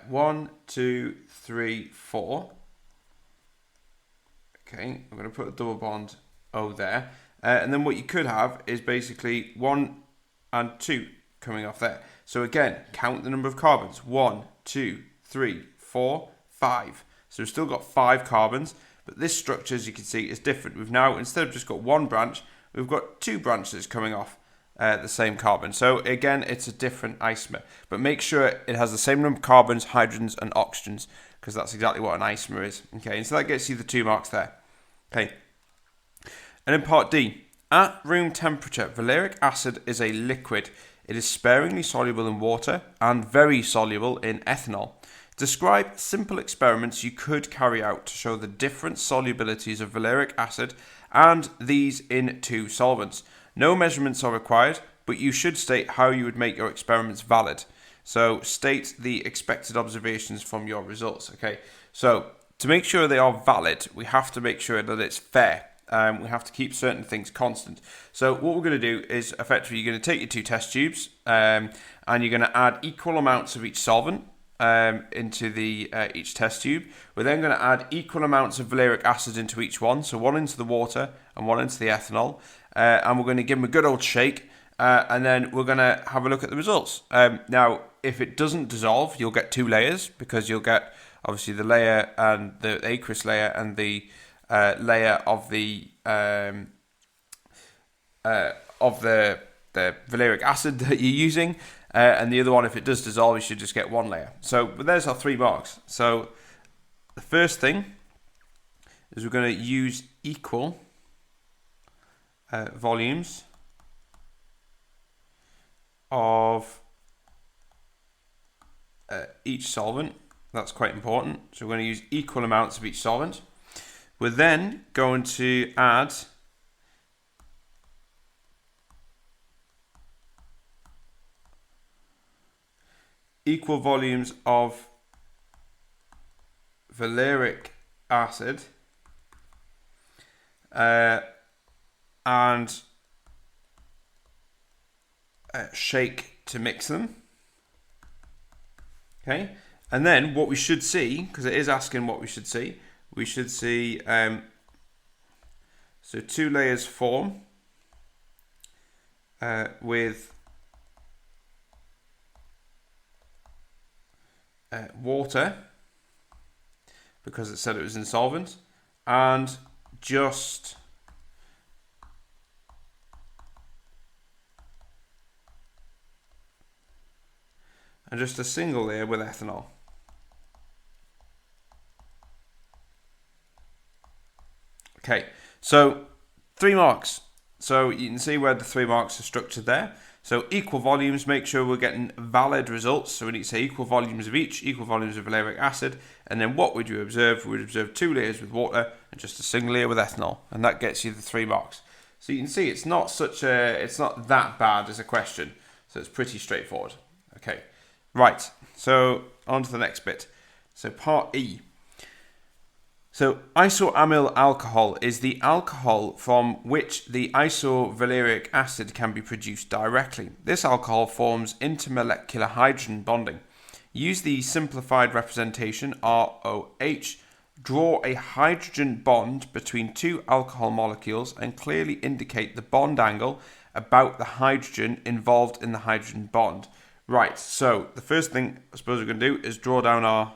1, 2, 3, 4. Okay, I'm going to put a double bond O there. And then what you could have is basically 1 and 2 coming off there. So again, count the number of carbons. 1, 2, 3, 4, 5. So we've still got 5 carbons, but this structure, as you can see, is different. We've now, instead of just got 1 branch, we've got 2 branches coming off the same carbon. So again, it's a different isomer, but make sure it has the same number of carbons, hydrogens, and oxygens, because that's exactly what an isomer is. Okay, and so that gets you the 2 marks there. Okay, and in part D, at room temperature, valeric acid is a liquid. It is sparingly soluble in water and very soluble in ethanol. Describe simple experiments you could carry out to show the different solubilities of valeric acid and these in 2 solvents. No measurements are required, but you should state how you would make your experiments valid. So state the expected observations from your results. Okay, so to make sure they are valid, we have to make sure that it's fair. We have to keep certain things constant. So what we're going to do is effectively you're going to take your 2 test tubes and you're going to add equal amounts of each solvent. into the each test tube. We're then going to add equal amounts of valeric acid into each one, so one into the water and one into the ethanol, and we're going to give them a good old shake, and then we're going to have a look at the results. Now, if it doesn't dissolve, you'll get 2 layers, because you'll get obviously the layer and the aqueous layer and the layer of the valeric acid that you're using, and the other one, if it does dissolve, you should just get 1 layer. So, but there's our 3 marks. So the first thing is we're going to use equal volumes of each solvent. That's quite important. So we're going to use equal amounts of each solvent. We're then going to add equal volumes of valeric acid and shake to mix them. Okay, and then what we should see, because it is asking what we should see so 2 layers form with water, because it said it was insolvent, and just a single layer with ethanol. Okay, so 3 marks. So you can see where the 3 marks are structured there. So equal volumes, make sure we're getting valid results. So we need to say equal volumes of each, equal volumes of valeric acid. And then what would you observe? We'd observe 2 layers with water and just a single layer with ethanol. And that gets you the 3 marks. So you can see it's not that bad as a question. So it's pretty straightforward. Okay, right. So on to the next bit. So part E. So isoamyl alcohol is the alcohol from which the isovaleric acid can be produced directly. This alcohol forms intermolecular hydrogen bonding. Use the simplified representation ROH. Draw a hydrogen bond between 2 alcohol molecules and clearly indicate the bond angle about the hydrogen involved in the hydrogen bond. Right, so the first thing I suppose we're going to do is draw down our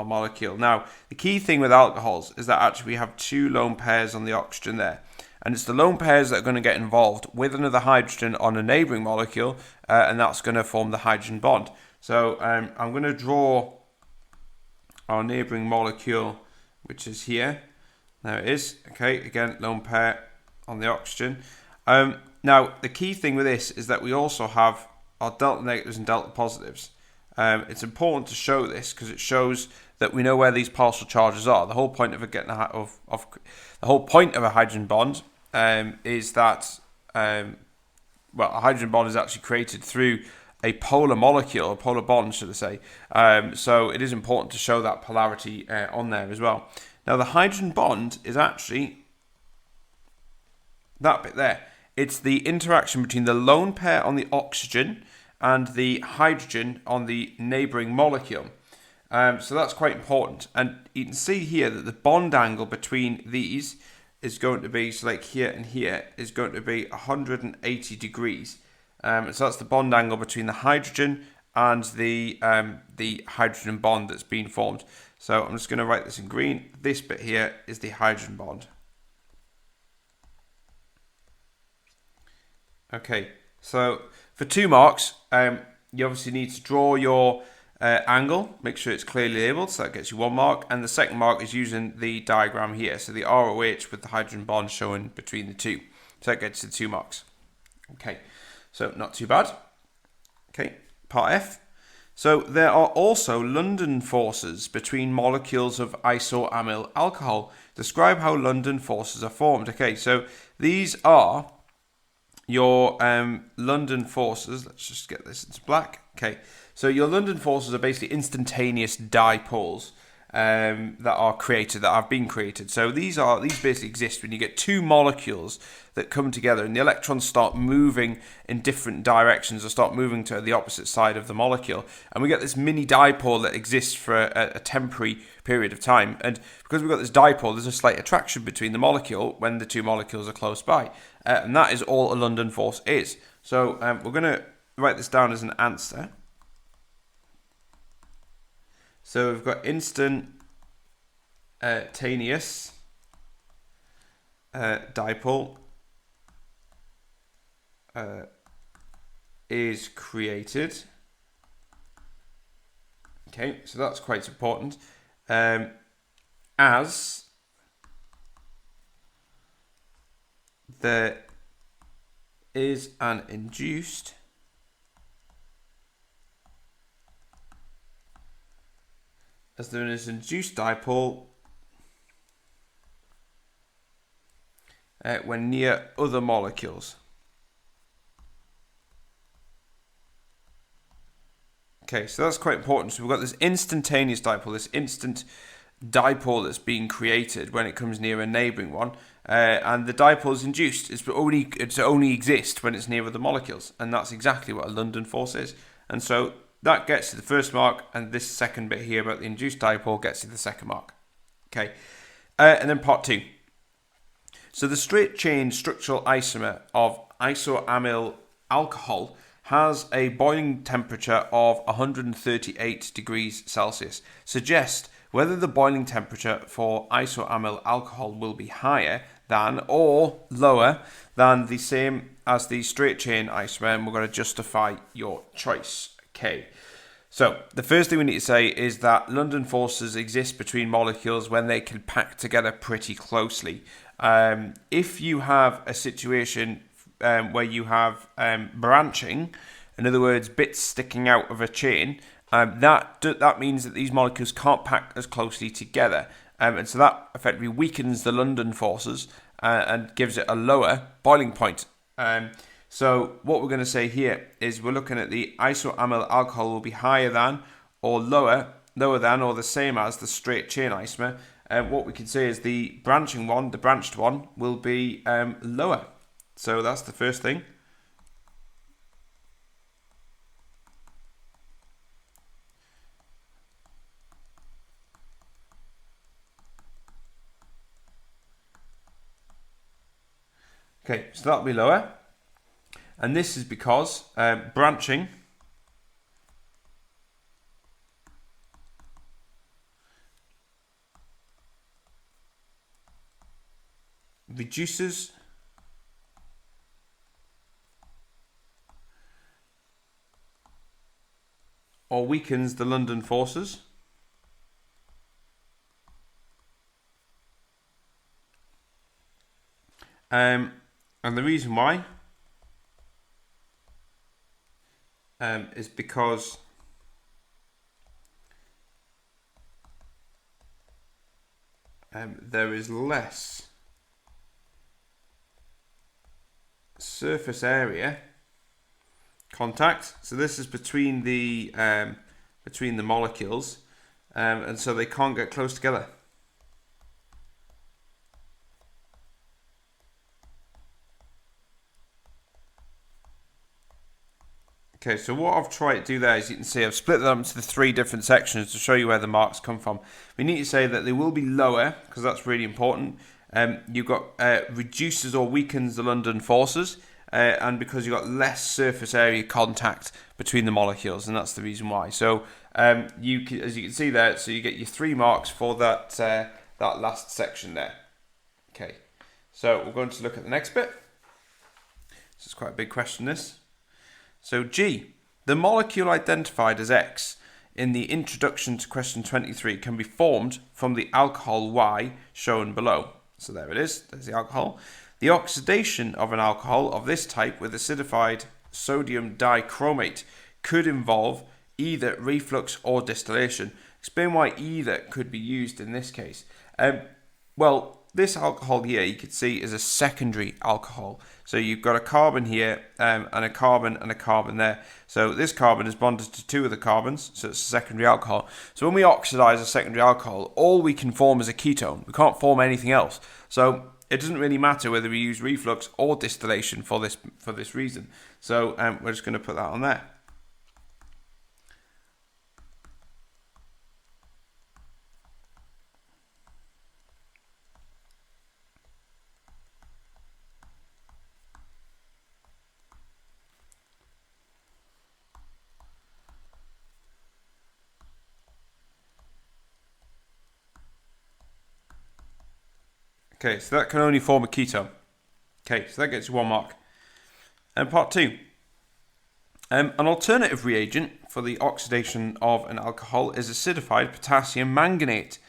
molecule. Now, the key thing with alcohols is that actually we have 2 lone pairs on the oxygen there. And it's the lone pairs that are going to get involved with another hydrogen on a neighbouring molecule, and that's going to form the hydrogen bond. So I'm going to draw our neighbouring molecule, which is here. There it is. Okay, again, lone pair on the oxygen. Now, the key thing with this is that we also have our delta negatives and delta positives. It's important to show this because it shows that we know where these partial charges are. The whole point of the whole point of a hydrogen bond is that a hydrogen bond is actually created through a polar molecule, a polar bond, should I say. So it is important to show that polarity on there as well. Now the hydrogen bond is actually that bit there. It's the interaction between the lone pair on the oxygen and the hydrogen on the neighbouring molecule. So that's quite important. And you can see here that the bond angle between these is going to be, so like here and here, is going to be 180 degrees. So that's the bond angle between the hydrogen and the hydrogen bond that's been formed. So I'm just going to write this in green. This bit here is the hydrogen bond. Okay, so for 2 marks, you obviously need to draw your angle, make sure it's clearly labelled, so that gets you 1 mark. And the second mark is using the diagram here, so the ROH with the hydrogen bond showing between the 2. So that gets you 2 marks. Okay, so not too bad. Okay, part F. So there are also London forces between molecules of isoamyl alcohol. Describe how London forces are formed. Okay, so these are your London forces. Let's just get this into black. Okay, so your London forces are basically instantaneous dipoles. that are created, that have been created. So these basically exist when you get two molecules that come together and the electrons start moving in different directions or start moving to the opposite side of the molecule, and we get this mini dipole that exists for a temporary period of time. And because we've got this dipole, there's a slight attraction between the molecule when the two molecules are close by, and that is all a London force is. So we're going to write this down as an answer. So we've got instantaneous dipole is created. Okay, so that's quite important. As there is an induced dipole when near other molecules. Okay, so that's quite important. So we've got this instantaneous dipole, this instant dipole that's being created when it comes near a neighbouring one, and the dipole is induced. It's only exist when it's near other molecules, and that's exactly what a London force is. And so that gets to the first mark, and this second bit here about the induced dipole gets to the second mark. Okay, and then part 2. So the straight chain structural isomer of isoamyl alcohol has a boiling temperature of 138 degrees Celsius. Suggest whether the boiling temperature for isoamyl alcohol will be higher than or lower than the same as the straight chain isomer, and we're going to justify your choice. Okay, so the first thing we need to say is that London forces exist between molecules when they can pack together pretty closely. If you have a situation where you have branching, in other words, bits sticking out of a chain, that means that these molecules can't pack as closely together, and so that effectively weakens the London forces and gives it a lower boiling point. So what we're going to say here is we're looking at the isoamyl alcohol will be higher than or lower than or the same as the straight chain isomer. What we can say is the branched one, will be lower. So that's the first thing. Okay, so that'll be lower. And this is because branching reduces or weakens the London forces. And the reason why is because there is less surface area contact. So this is between the molecules, and so they can't get close together. Okay, so what I've tried to do there, as you can see, I've split them into the 3 different sections to show you where the marks come from. We need to say that they will be lower, because that's really important. You've got reduces or weakens the London forces, and because you've got less surface area contact between the molecules, and that's the reason why. So as you can see there, so you get your 3 marks for that last section there. Okay, so we're going to look at the next bit. This is quite a big question, this. So G, the molecule identified as X in the introduction to question 23 can be formed from the alcohol Y shown below. So there it is, there's the alcohol. The oxidation of an alcohol of this type with acidified sodium dichromate could involve either reflux or distillation. Explain why either could be used in this case. Well, this alcohol here, you can see, is a secondary alcohol. So you've got a carbon here and a carbon there. So this carbon is bonded to two of the carbons, so it's a secondary alcohol. So when we oxidize a secondary alcohol, all we can form is a ketone. We can't form anything else. So it doesn't really matter whether we use reflux or distillation for this reason. So we're just going to put that on there. Okay, so that can only form a ketone. Okay, so that gets you 1 mark. And part 2. An alternative reagent for the oxidation of an alcohol is acidified potassium manganate,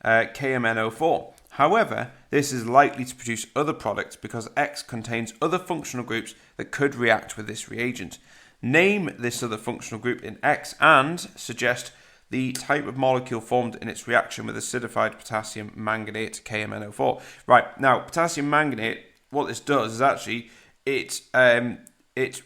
KMnO4. However, this is likely to produce other products because X contains other functional groups that could react with this reagent. Name this other functional group in X and suggest the type of molecule formed in its reaction with acidified potassium manganate, KMnO4. Right, now potassium manganate, what this does is actually it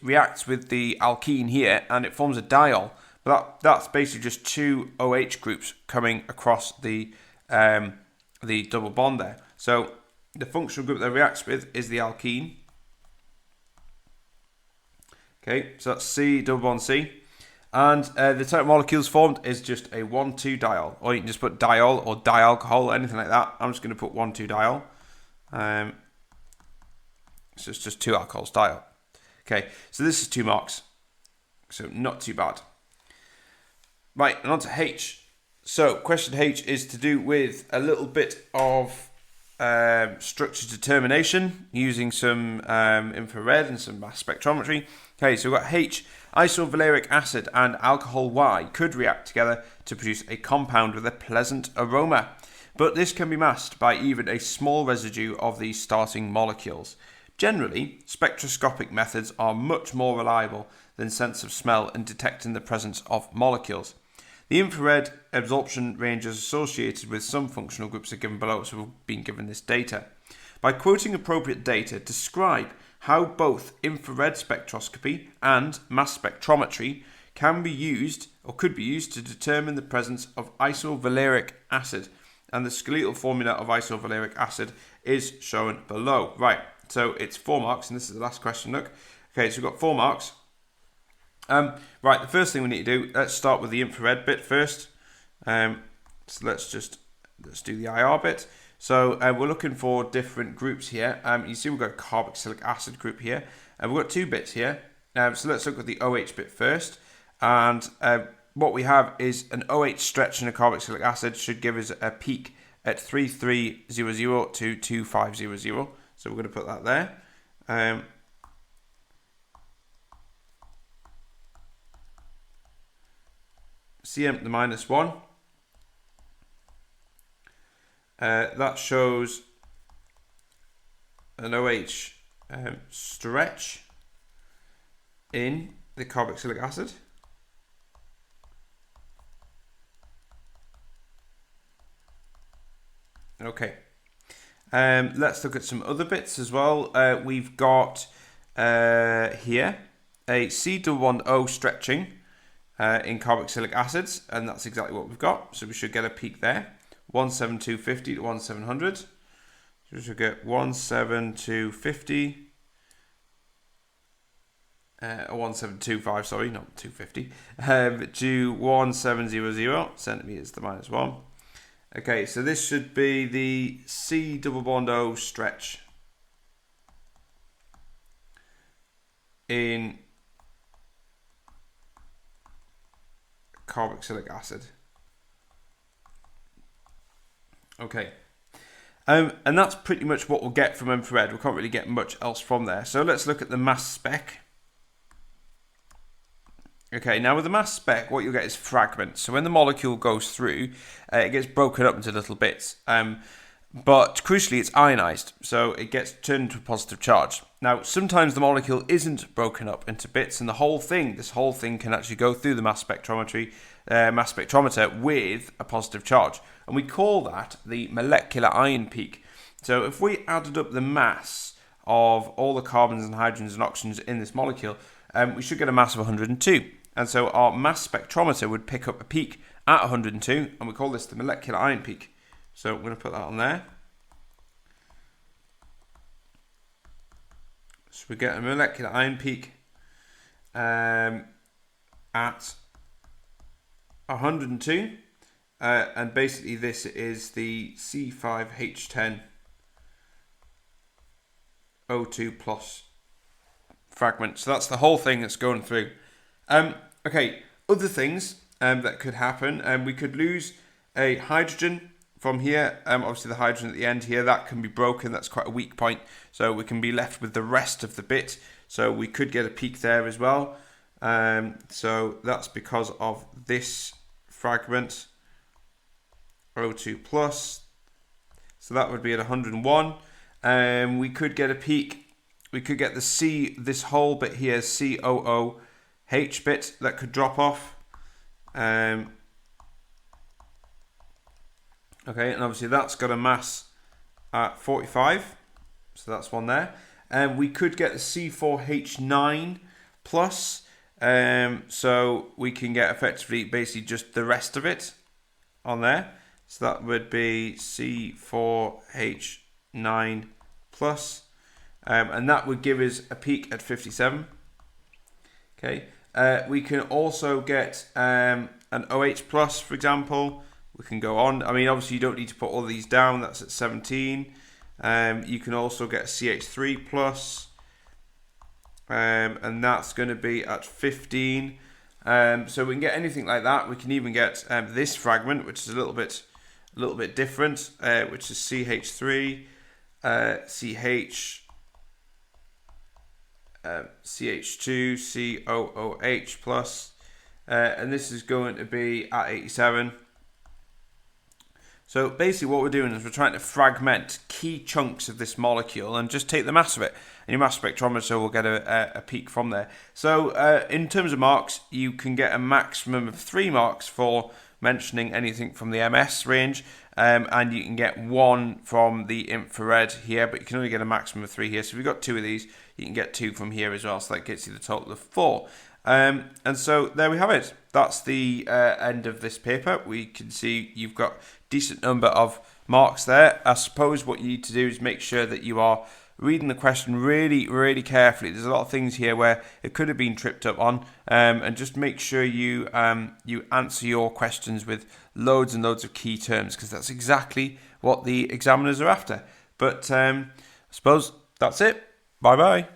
reacts with the alkene here and it forms a diol. But that's basically just two OH groups coming across the double bond there. So the functional group that it reacts with is the alkene. Okay, so that's C, double bond C. And the type of molecules formed is just a 1,2-diol. Or you can just put diol or dialcohol, anything like that. I'm just going to put 1,2-diol. So it's just two alcohols, diol. Okay, so this is 2 marks. So not too bad. Right, and on to H. So question H is to do with a little bit of structure determination using some infrared and some mass spectrometry. Okay, so we've got H. Isovaleric acid and alcohol Y could react together to produce a compound with a pleasant aroma. But this can be masked by even a small residue of these starting molecules. Generally, spectroscopic methods are much more reliable than sense of smell in detecting the presence of molecules. The infrared absorption ranges associated with some functional groups are given below, so we've been given this data. By quoting appropriate data, describe how both infrared spectroscopy and mass spectrometry can be used or could be used to determine the presence of isovaleric acid. And the skeletal formula of isovaleric acid is shown below. Right, so it's 4 marks, and this is the last question, look. Okay, so we've got 4 marks. Right, the first thing we need to do, let's start with the infrared bit first. So let's do the IR bit. So we're looking for different groups here. You see we've got a carboxylic acid group here. And we've got 2 bits here. So let's look at the OH bit first. And what we have is an OH stretch in a carboxylic acid should give us a peak at 3300 to 2500. So we're going to put that there. Cm to the -1. That shows an OH stretch in the carboxylic acid. Okay. Let's look at some other bits as well. We've got here a C-double-bond-O stretching in carboxylic acids, and that's exactly what we've got. So we should get a peak there. 17250 to 1700. So we should get 17250 or 1725, sorry, not 250, to 1700 centimeters to the -1. Okay, so this should be the C double bond O stretch in carboxylic acid. Okay, and that's pretty much what we'll get from infrared. We can't really get much else from there. So let's look at the mass spec. Okay, now with the mass spec, what you'll get is fragments. So when the molecule goes through, it gets broken up into little bits. But crucially, it's ionized, so it gets turned into a positive charge. Now, sometimes the molecule isn't broken up into bits, and this whole thing can actually go through the mass spectrometer with a positive charge. And we call that the molecular ion peak. So if we added up the mass of all the carbons and hydrogens and oxygens in this molecule, we should get a mass of 102. And so our mass spectrometer would pick up a peak at 102, and we call this the molecular ion peak. So I'm going to put that on there. So we get a molecular ion peak at 102, and basically this is the C5H10 O2 plus fragment. So that's the whole thing that's going through. Okay, other things that could happen, we could lose a hydrogen from here. Obviously the hydrogen at the end here, that can be broken, that's quite a weak point, so we can be left with the rest of the bit, so we could get a peak there as well. So that's because of this fragment O2 plus, so that would be at 101. We could get a peak, we could get the C, this whole bit here, COOH bit, that could drop off. Okay, and obviously that's got a mass at 45, so that's one there. We could get the C4H9 plus, so we can get effectively basically just the rest of it on there. So that would be C4H9 plus, and that would give us a peak at 57. Okay, we can also get an OH plus, for example. We can go on. I mean, obviously you don't need to put all these down. That's at 17. You can also get a CH3 plus, and that's going to be at 15. So we can get anything like that. We can even get this fragment, which is a little bit different, which is CH3, CH, CH2, COOH plus, and this is going to be at 87. So basically what we're doing is we're trying to fragment key chunks of this molecule and just take the mass of it. And your mass spectrometer will get a peak from there. So in terms of marks, you can get a maximum of 3 marks for mentioning anything from the MS range. And you can get 1 from the infrared here, but you can only get a maximum of 3 here. So if you've got 2 of these, you can get 2 from here as well. So that gets you the total of 4. And so there we have it. That's the end of this paper. We can see you've got a decent number of marks there. I suppose what you need to do is make sure that you are reading the question really, really carefully. There's a lot of things here where it could have been tripped up on, and just make sure you you answer your questions with loads and loads of key terms, because that's exactly what the examiners are after. But I suppose that's it. Bye bye.